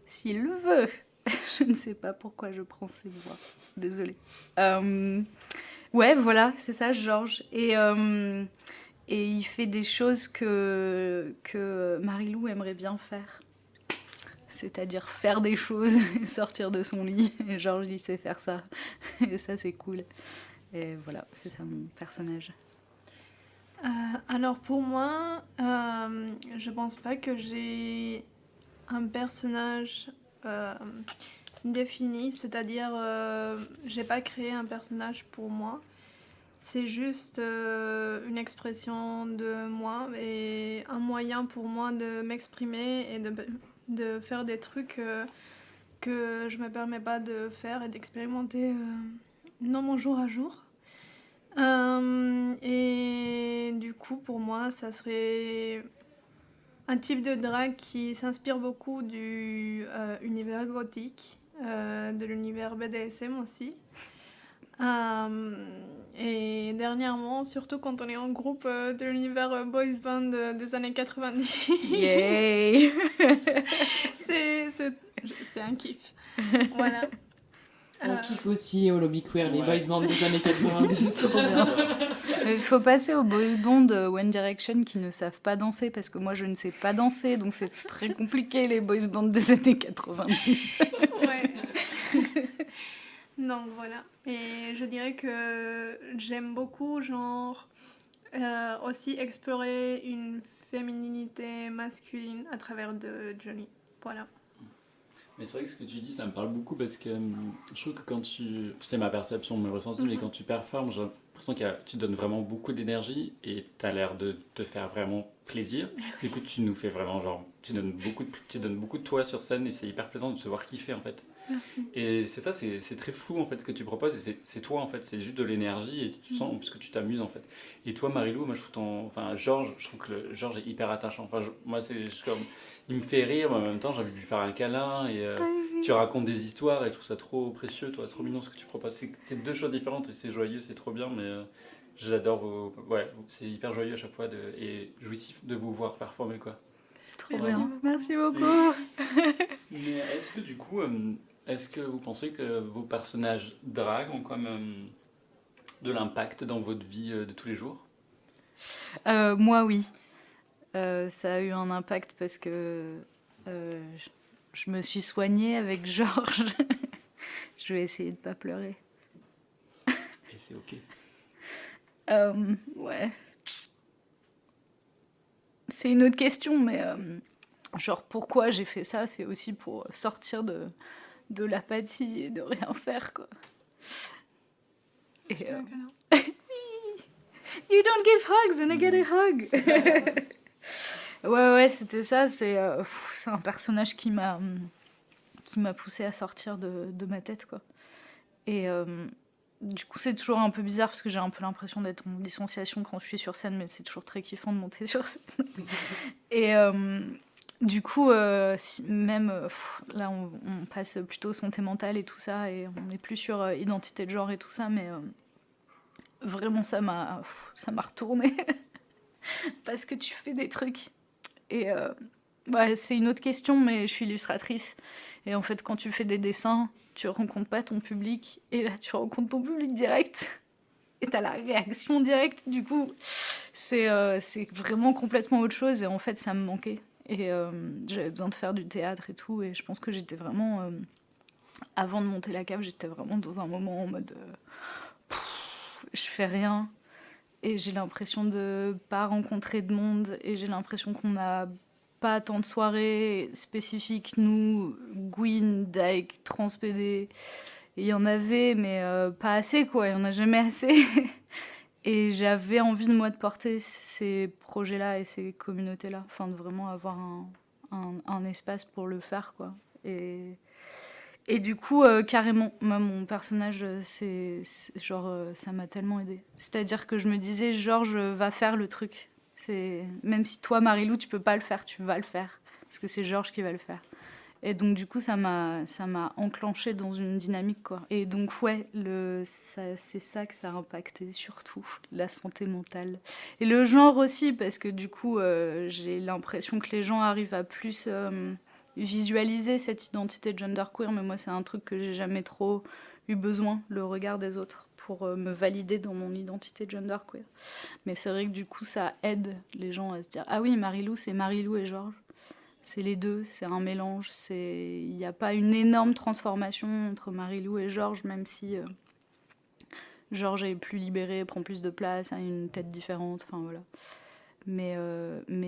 s'il le veut. Je ne sais pas pourquoi je prends ces voix. Désolée. Ouais, voilà, c'est ça, Georges. Et il fait des choses que Marie-Lou aimerait bien faire. C'est-à-dire faire des choses et sortir de son lit. Et Georges, il sait faire ça. Et ça, c'est cool. Et voilà, c'est ça mon personnage. Alors pour moi, je pense pas que j'ai un personnage défini. C'est-à-dire, j'ai pas créé un personnage pour moi. C'est juste une expression de moi et un moyen pour moi de m'exprimer et de faire des trucs que je me permets pas de faire et d'expérimenter dans mon jour à jour. Et du coup, pour moi, ça serait un type de drag qui s'inspire beaucoup du univers gothique, de l'univers BDSM aussi. Et dernièrement, surtout quand on est en groupe de l'univers boys band des années 90. Yay. C'est un kiff. Voilà. On kiffe aussi au lobby queer les boys bands des années 90. Il faut passer aux boys bands One Direction qui ne savent pas danser parce que moi je ne sais pas danser, donc c'est très compliqué les boys bands des années 90. Ouais. Donc voilà. Et je dirais que j'aime beaucoup genre aussi explorer une fémininité masculine à travers de Johnny. Voilà. Mais c'est vrai que ce que tu dis, ça me parle beaucoup parce que je trouve que quand tu... C'est ma perception, mes ressentis, mais quand tu performes, j'ai l'impression que tu donnes vraiment beaucoup d'énergie et tu as l'air de te faire vraiment plaisir. Du coup, tu nous fais vraiment genre... Tu donnes beaucoup de toi sur scène et c'est hyper plaisant de te voir kiffer en fait. Merci. Et c'est ça, c'est très flou en fait ce que tu proposes et c'est toi en fait, c'est juste de l'énergie et tu sens parce que tu t'amuses en fait. Et toi Marie-Lou, moi je trouve Georges, je trouve que Georges est hyper attachant. Enfin, moi c'est comme... Il me fait rire, mais en même temps j'ai envie de lui faire un câlin et tu racontes des histoires et je trouve ça trop précieux, toi, trop mignon ce que tu proposes. C'est deux choses différentes et c'est joyeux, c'est trop bien, mais j'adore vos... Ouais, c'est hyper joyeux à chaque fois et jouissif de vous voir performer quoi. Trop bien, merci beaucoup. Mais est-ce que du coup, est-ce que vous pensez que vos personnages drag ont quand même de l'impact dans votre vie de tous les jours ? Moi oui. Ça a eu un impact parce que je me suis soignée avec Georges. Je vais essayer de pas pleurer. Et c'est ok. Ouais. C'est une autre question, mais genre pourquoi j'ai fait ça, c'est aussi pour sortir de l'apathie et de rien faire, quoi. Et You don't give hugs and I get a hug. Ouais, c'était ça. C'est un personnage qui m'a poussée à sortir de ma tête, quoi. Et du coup, c'est toujours un peu bizarre parce que j'ai un peu l'impression d'être en distanciation quand je suis sur scène, mais c'est toujours très kiffant de monter sur scène. Du coup, là, on passe plutôt santé mentale et tout ça, et on n'est plus sur identité de genre et tout ça, mais vraiment, ça m'a retourné. Parce que tu fais des trucs. Et c'est une autre question, mais je suis illustratrice. Et en fait, quand tu fais des dessins, tu rencontres pas ton public. Et là, tu rencontres ton public direct. Et t'as la réaction directe. Du coup, c'est vraiment complètement autre chose. Et en fait, ça me manquait. Et j'avais besoin de faire du théâtre et tout. Et je pense que j'étais vraiment... avant de monter la cave, j'étais vraiment dans un moment en mode... je fais rien. Et j'ai l'impression de pas rencontrer de monde. Et j'ai l'impression qu'on n'a pas tant de soirées spécifiques, nous, Gwyn, Dyke, Transpédé. Il y en avait, mais pas assez, quoi. Il n'y en a jamais assez. Et j'avais envie, moi, de porter ces projets-là et ces communautés-là. Enfin, de vraiment avoir un espace pour le faire, quoi. Et du coup, carrément, moi, mon personnage, c'est genre, ça m'a tellement aidée. C'est-à-dire que je me disais, Georges va faire le truc. Même si toi, Marilou, tu peux pas le faire, tu vas le faire. Parce que c'est Georges qui va le faire. Et donc, du coup, ça m'a enclenchée dans une dynamique, quoi. Et donc, ouais, c'est ça que ça a impacté, surtout, la santé mentale. Et le genre aussi, parce que du coup, j'ai l'impression que les gens arrivent à plus visualiser cette identité genderqueer, mais moi, c'est un truc que j'ai jamais trop eu besoin, le regard des autres, pour me valider dans mon identité genderqueer. Mais c'est vrai que du coup, ça aide les gens à se dire « Ah oui, Marilou, c'est Marilou et Georges. C'est les deux, c'est un mélange. Il n'y a pas une énorme transformation entre Marilou et Georges, même si Georges est plus libéré, prend plus de place, a une tête différente, enfin voilà. Mais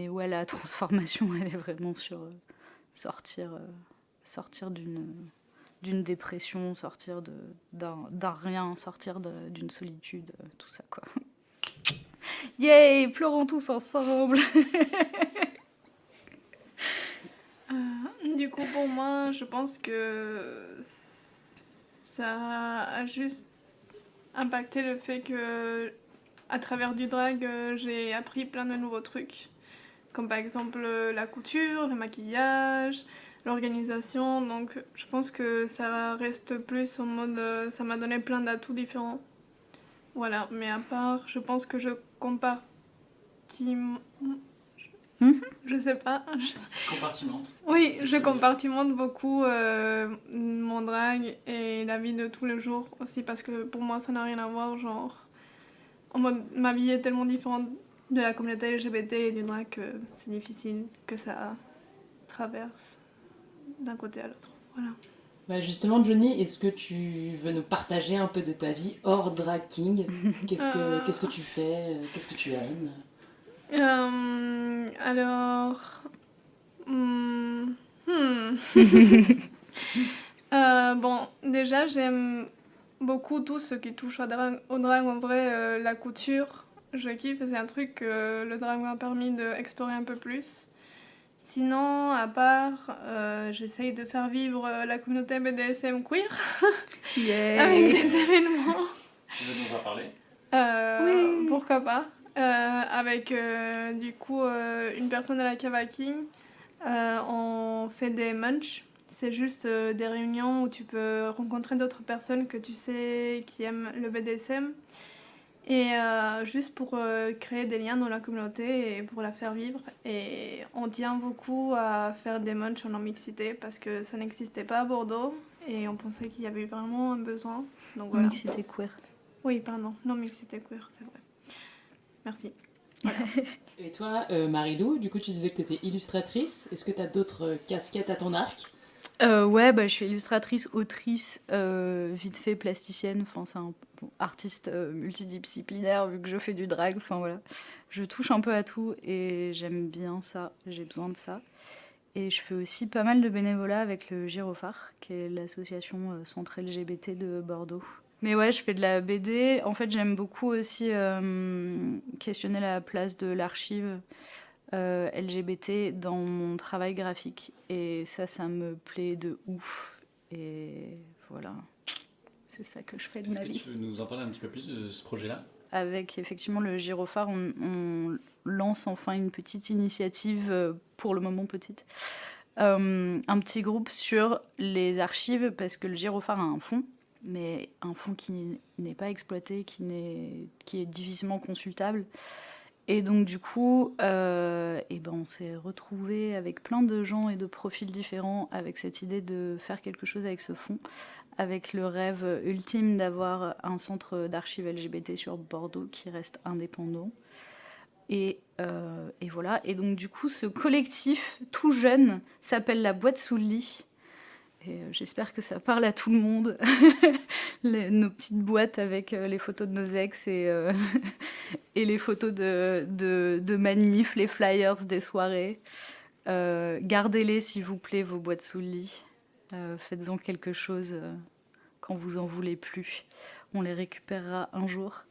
ouais, la transformation, elle est vraiment sur sortir d'une dépression, sortir d'un rien, sortir d'une solitude, tout ça, quoi. Yay, pleurons tous ensemble. Du coup, pour moi, je pense que ça a juste impacté le fait que, à travers du drag, j'ai appris plein de nouveaux trucs. Comme par exemple la couture, le maquillage, l'organisation. Donc, je pense que ça reste plus en mode... ça m'a donné plein d'atouts différents. Voilà, mais à part, je pense que je compartimente... Je sais pas. Compartimente. Oui, je compartimente beaucoup mon drag et la vie de tous les jours aussi parce que pour moi ça n'a rien à voir, genre en mode ma vie est tellement différente de la communauté LGBT et du drag que c'est difficile que ça traverse d'un côté à l'autre. Voilà. Bah justement, Johnny, est-ce que tu veux nous partager un peu de ta vie hors drag king? Qu'est-ce que tu fais? Qu'est-ce que tu aimes? Alors... bon, déjà, j'aime beaucoup tout ce qui touche au drag. En vrai, la couture, je kiffe. C'est un truc que le drag m'a permis d'explorer un peu plus. Sinon, à part, j'essaye de faire vivre la communauté BDSM queer avec des événements. Tu veux nous en parler? Oui. Pourquoi pas. Avec du coup une personne à la Cava King, on fait des munchs. C'est juste des réunions où tu peux rencontrer d'autres personnes que tu sais qui aiment le BDSM et juste pour créer des liens dans la communauté et pour la faire vivre. Et on tient beaucoup à faire des munchs en non-mixité parce que ça n'existait pas à Bordeaux et on pensait qu'il y avait vraiment un besoin. Donc voilà. Mixité queer. Oui, pardon, non-mixité queer, c'est vrai. Merci. Voilà. Et toi, Marilou, du coup, tu disais que tu étais illustratrice. Est-ce que tu as d'autres casquettes à ton arc? Ouais, je suis illustratrice, autrice, vite fait plasticienne. Enfin, c'est un artiste multidisciplinaire vu que je fais du drag. Enfin voilà, je touche un peu à tout et j'aime bien ça. J'ai besoin de ça. Et je fais aussi pas mal de bénévolat avec le Gyrophare, qui est l'association centre LGBT de Bordeaux. Mais ouais, je fais de la BD. En fait, j'aime beaucoup aussi questionner la place de l'archive LGBT dans mon travail graphique. Et ça me plaît de ouf. Et voilà, c'est ça que je fais de ma vie. Est-ce que tu veux nous en parler un petit peu plus de ce projet-là? avec effectivement le gyrophare, on lance enfin une petite initiative, pour le moment petite, un petit groupe sur les archives, parce que le gyrophare a un fonds, mais un fonds qui n'est pas exploité, qui est difficilement consultable. Et donc du coup, on s'est retrouvés avec plein de gens et de profils différents avec cette idée de faire quelque chose avec ce fonds, avec le rêve ultime d'avoir un centre d'archives LGBT sur Bordeaux qui reste indépendant. Et voilà. Et donc du coup, ce collectif tout jeune s'appelle la Boîte sous le lit. Et j'espère que ça parle à tout le monde. Nos petites boîtes avec les photos de nos ex et les photos de manifs, les flyers des soirées. Gardez-les, s'il vous plaît, vos boîtes sous le lit. Faites-en quelque chose quand vous en voulez plus. On les récupérera un jour.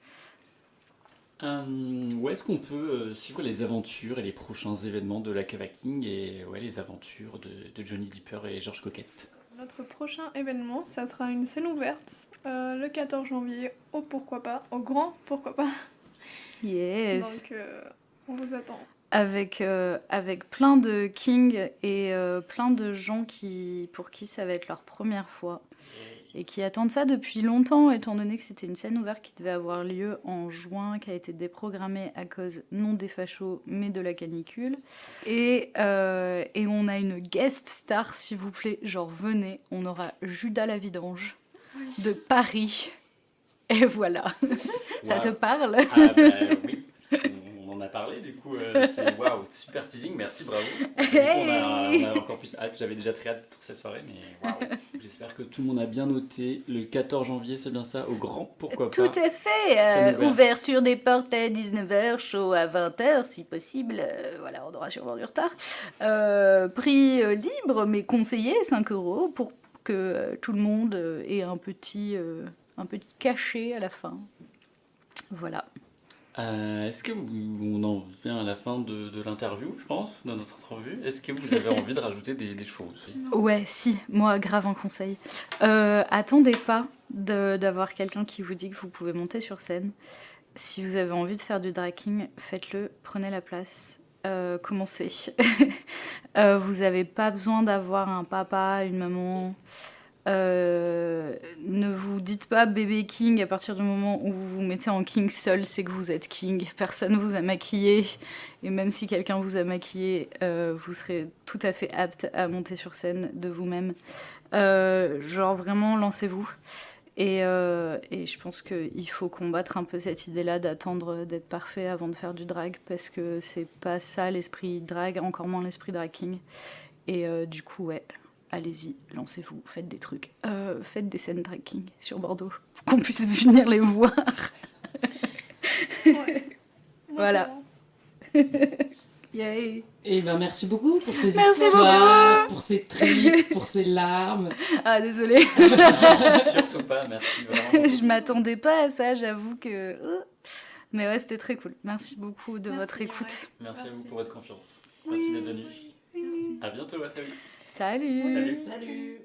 Où est-ce qu'on peut suivre les aventures et les prochains événements de la Cava King et les aventures de Johnny Deeper et Georges Coquette? Notre prochain événement, ça sera une scène ouverte le 14 janvier au Pourquoi Pas, au Grand Pourquoi Pas. Yes. Donc on vous attend. Avec plein de kings et plein de gens pour qui ça va être leur première fois et qui attendent ça depuis longtemps, étant donné que c'était une scène ouverte qui devait avoir lieu en juin, qui a été déprogrammée à cause non des fachos mais de la canicule. Et on a une guest star, s'il vous plaît, genre venez, on aura Judas la Vidange de Paris. Et voilà. Ça te parle? Oui, on en a parlé du coup, c'est waouh, super teasing, merci, bravo. On a encore plus hâte, j'avais déjà très hâte pour cette soirée, mais waouh. J'espère que tout le monde a bien noté, le 14 janvier, c'est bien ça, au Grand Pourquoi Pas. Tout à fait, ouverture des portes à 19h, show à 20h si possible, voilà, on aura sûrement du retard. Prix libre mais conseillé, 5 € pour que tout le monde ait un petit cachet à la fin. Voilà. Est-ce que on en vient à la fin de l'interview, je pense, de notre entrevue. Est-ce que vous avez envie de rajouter des choses? Ouais, si, moi, grave un conseil. Attendez pas d'avoir quelqu'un qui vous dit que vous pouvez monter sur scène. Si vous avez envie de faire du drag king, faites-le, prenez la place. Commencez. Vous n'avez pas besoin d'avoir un papa, une maman. Ne vous dites pas bébé king à partir du moment où vous vous mettez en king seul, c'est que vous êtes king. Personne vous a maquillé. Et même si quelqu'un vous a maquillé, vous serez tout à fait apte à monter sur scène de vous-même. Genre vraiment, lancez-vous. Et je pense qu'il faut combattre un peu cette idée-là d'attendre d'être parfait avant de faire du drag, parce que c'est pas ça l'esprit drag, encore moins l'esprit drag king. Et du coup, ouais, allez-y, lancez-vous, faites des trucs. Faites des scènes drag king sur Bordeaux, pour qu'on puisse venir les voir. Ouais. Voilà. Yay. Et ben merci beaucoup pour ces histoires, pour ces trips, pour ces larmes. Ah désolée. Surtout pas, merci vraiment. Je m'attendais pas à ça, j'avoue que. Mais ouais, c'était très cool. Merci beaucoup de votre écoute. Ouais. Merci à vous pour votre confiance. Merci d'être venu. Merci. À bientôt, à très vite. Salut. Salut.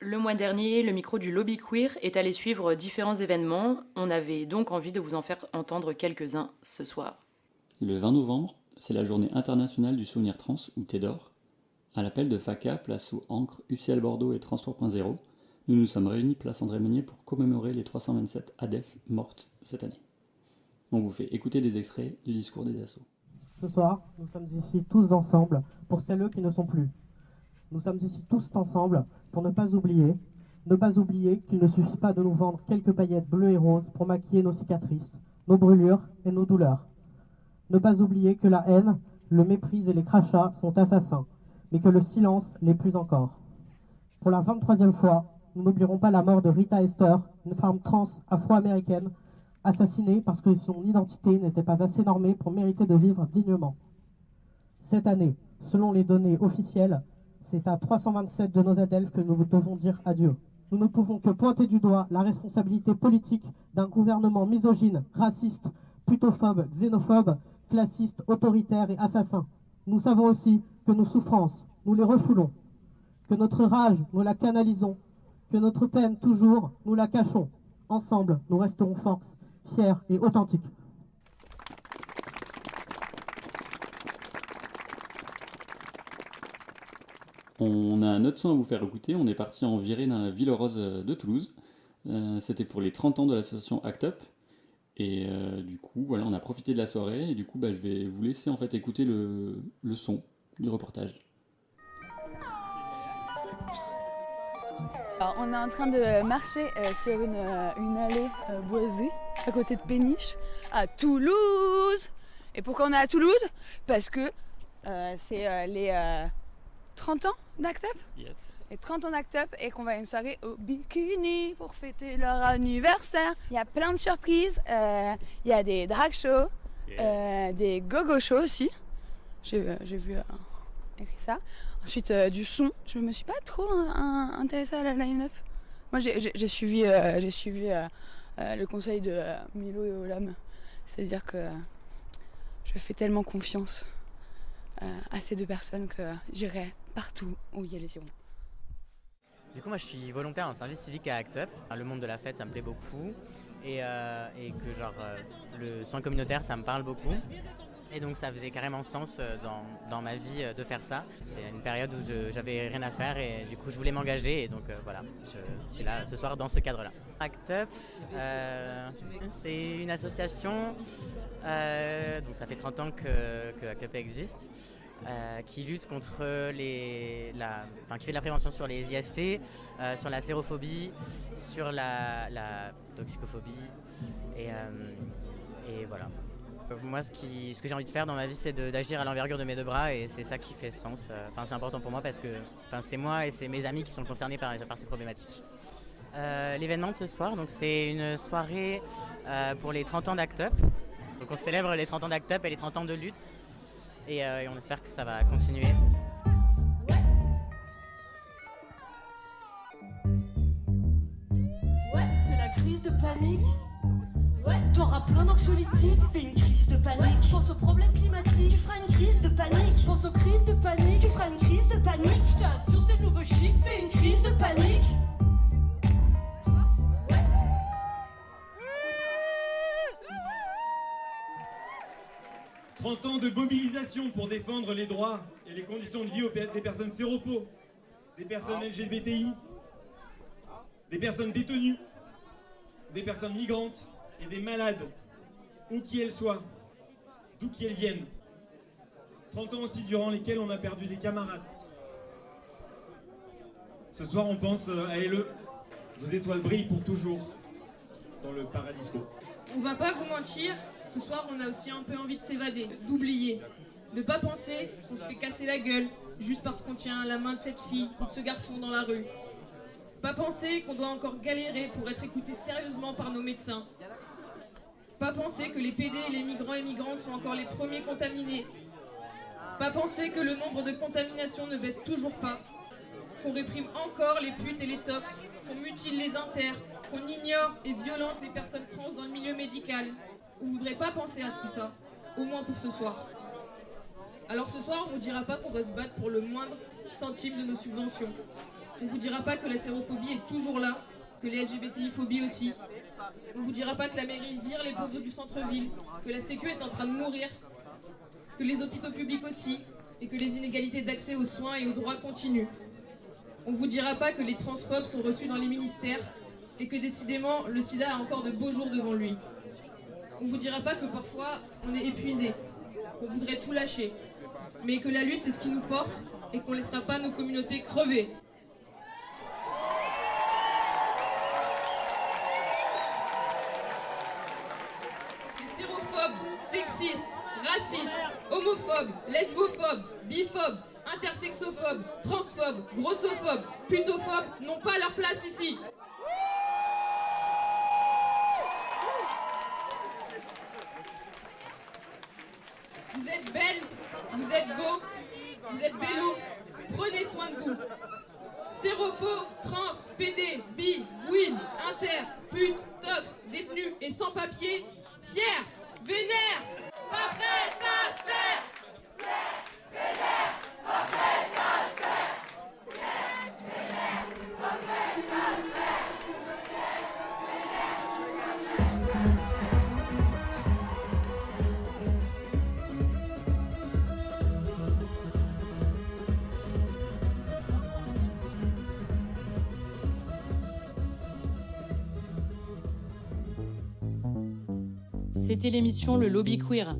Le mois dernier, le micro du Lobby Queer est allé suivre différents événements. On avait donc envie de vous en faire entendre quelques-uns ce soir. Le 20 novembre, c'est la journée internationale du souvenir trans, ou TEDOR. À l'appel de FACA, place aux Ancres, UCL Bordeaux et Transport.0, nous nous sommes réunis place André Meunier pour commémorer les 327 ADEF mortes cette année. On vous fait écouter des extraits du discours des assos. Ce soir, nous sommes ici tous ensemble pour celles qui ne sont plus. Nous sommes ici tous ensemble pour ne pas oublier qu'il ne suffit pas de nous vendre quelques paillettes bleues et roses pour maquiller nos cicatrices, nos brûlures et nos douleurs. Ne pas oublier que la haine, le mépris et les crachats sont assassins, mais que le silence l'est plus encore. Pour la 23e fois, nous n'oublierons pas la mort de Rita Ester, une femme trans afro-américaine, assassinée parce que son identité n'était pas assez normée pour mériter de vivre dignement. Cette année, selon les données officielles, c'est à 327 de nos ADELF que nous devons dire adieu. Nous ne pouvons que pointer du doigt la responsabilité politique d'un gouvernement misogyne, raciste, putophobe, xénophobe, classiste, autoritaire et assassin. Nous savons aussi que nos souffrances, nous les refoulons, que notre rage, nous la canalisons, que notre peine toujours, nous la cachons. Ensemble, nous resterons forts, fiers et authentiques. On a un autre son à vous faire écouter. On est parti en virée dans la Ville Rose de Toulouse. C'était pour les 30 ans de l'association ACT UP. Et du coup, voilà, on a profité de la soirée. Et du coup, je vais vous laisser en fait écouter le son du reportage. Alors, on est en train de marcher sur une allée boisée à côté de Péniche à Toulouse. Et pourquoi on est à Toulouse? Parce que c'est les 30 ans d'ACT UP. Yes. Les 30 ans d'ACT UP et qu'on va à une soirée au bikini pour fêter leur anniversaire. Il y a plein de surprises. Il y a des drag shows, des go-go shows aussi. J'ai vu écrit ça. Ensuite, du son. Je me suis pas trop intéressée à la line-up. Moi, j'ai suivi le conseil de Milo et Olam. C'est-à-dire que je fais tellement confiance à ces deux personnes que j'irai partout où il y a les irons. Du coup, moi, je suis volontaire en service civique à ACT UP. Le monde de la fête, ça me plaît beaucoup. Et que le soin communautaire, ça me parle beaucoup. Et donc ça faisait carrément sens dans ma vie de faire ça. C'est une période où j'avais rien à faire et du coup je voulais m'engager et donc voilà, je suis là ce soir dans ce cadre-là. ACT UP, c'est une association, donc ça fait 30 ans que ACT UP existe, qui lutte contre qui fait de la prévention sur les IST, sur la sérophobie, sur la toxicophobie et voilà. Moi, ce que j'ai envie de faire dans ma vie, c'est d'agir à l'envergure de mes deux bras et c'est ça qui fait sens. C'est important pour moi parce que c'est moi et c'est mes amis qui sont concernés par ces problématiques. L'événement de ce soir, donc, c'est une soirée pour les 30 ans d'ACT UP. Donc on célèbre les 30 ans d'ACT UP et les 30 ans de lutte et on espère que ça va continuer. Ouais, c'est la crise de panique. Ouais, t'auras plein d'anxiolytiques, fais une crise de panique. Ouais, pense aux problèmes climatiques, tu feras une crise de panique. Pense aux crises de panique, tu feras une crise de panique. Je t'assure, c'est le nouveau chic, fais une crise de panique. Ouais. 30 ans de mobilisation pour défendre les droits et les conditions de vie des personnes séropos, des personnes LGBTI, des personnes détenues, des personnes migrantes et des malades, où qu'elles soient, d'où qu'elles viennent. 30 ans aussi durant lesquels on a perdu des camarades. Ce soir, on pense à LE. Vos étoiles brillent pour toujours dans le paradisco. On va pas vous mentir, ce soir, on a aussi un peu envie de s'évader, d'oublier. Ne pas penser qu'on se fait casser la gueule juste parce qu'on tient la main de cette fille ou de ce garçon dans la rue. Pas penser qu'on doit encore galérer pour être écouté sérieusement par nos médecins. Pas penser que les PD et les migrants et migrantes sont encore les premiers contaminés. Pas penser que le nombre de contaminations ne baisse toujours pas. Qu'on réprime encore les putes et les tox. Qu'on mutile les inters. Qu'on ignore et violente les personnes trans dans le milieu médical. On voudrait pas penser à tout ça. Au moins pour ce soir. Alors ce soir, on vous dira pas qu'on va se battre pour le moindre centime de nos subventions. On vous dira pas que la sérophobie est toujours là, que les LGBTI-phobies aussi. On vous dira pas que la mairie vire les pauvres du centre-ville, que la sécu est en train de mourir, que les hôpitaux publics aussi, et que les inégalités d'accès aux soins et aux droits continuent. On vous dira pas que les transphobes sont reçus dans les ministères, et que décidément, le sida a encore de beaux jours devant lui. On vous dira pas que parfois, on est épuisé, qu'on voudrait tout lâcher, mais que la lutte, c'est ce qui nous porte, et qu'on laissera pas nos communautés crever. Sexistes, racistes, homophobes, lesbophobes, biphobes, intersexophobes, transphobes, grossophobes, putophobes n'ont pas leur place ici. Vous êtes belles, vous êtes beaux, vous êtes bellos, prenez soin de vous. Séropos, trans, PD, bi, win, inter, pute, tox, détenus et sans-papiers, fiers, vénère, pas prêt à se taire. Vénère, pas prêt à se taire. Vénère, pas prêt à se taire. C'était l'émission Le Lobby Queer.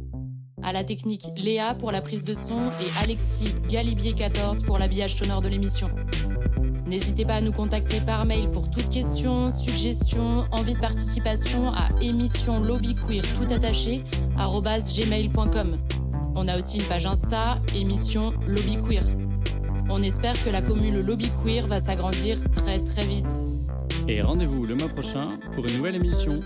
À la technique, Léa pour la prise de son et Alexis Galibier14 pour l'habillage sonore de l'émission. N'hésitez pas à nous contacter par mail pour toute question, suggestion, envie de participation à émissionlobbyqueer tout attaché @gmail.com. On a aussi une page Insta, émission Lobby Queer. On espère que la commune Lobby Queer va s'agrandir très très vite. Et rendez-vous le mois prochain pour une nouvelle émission.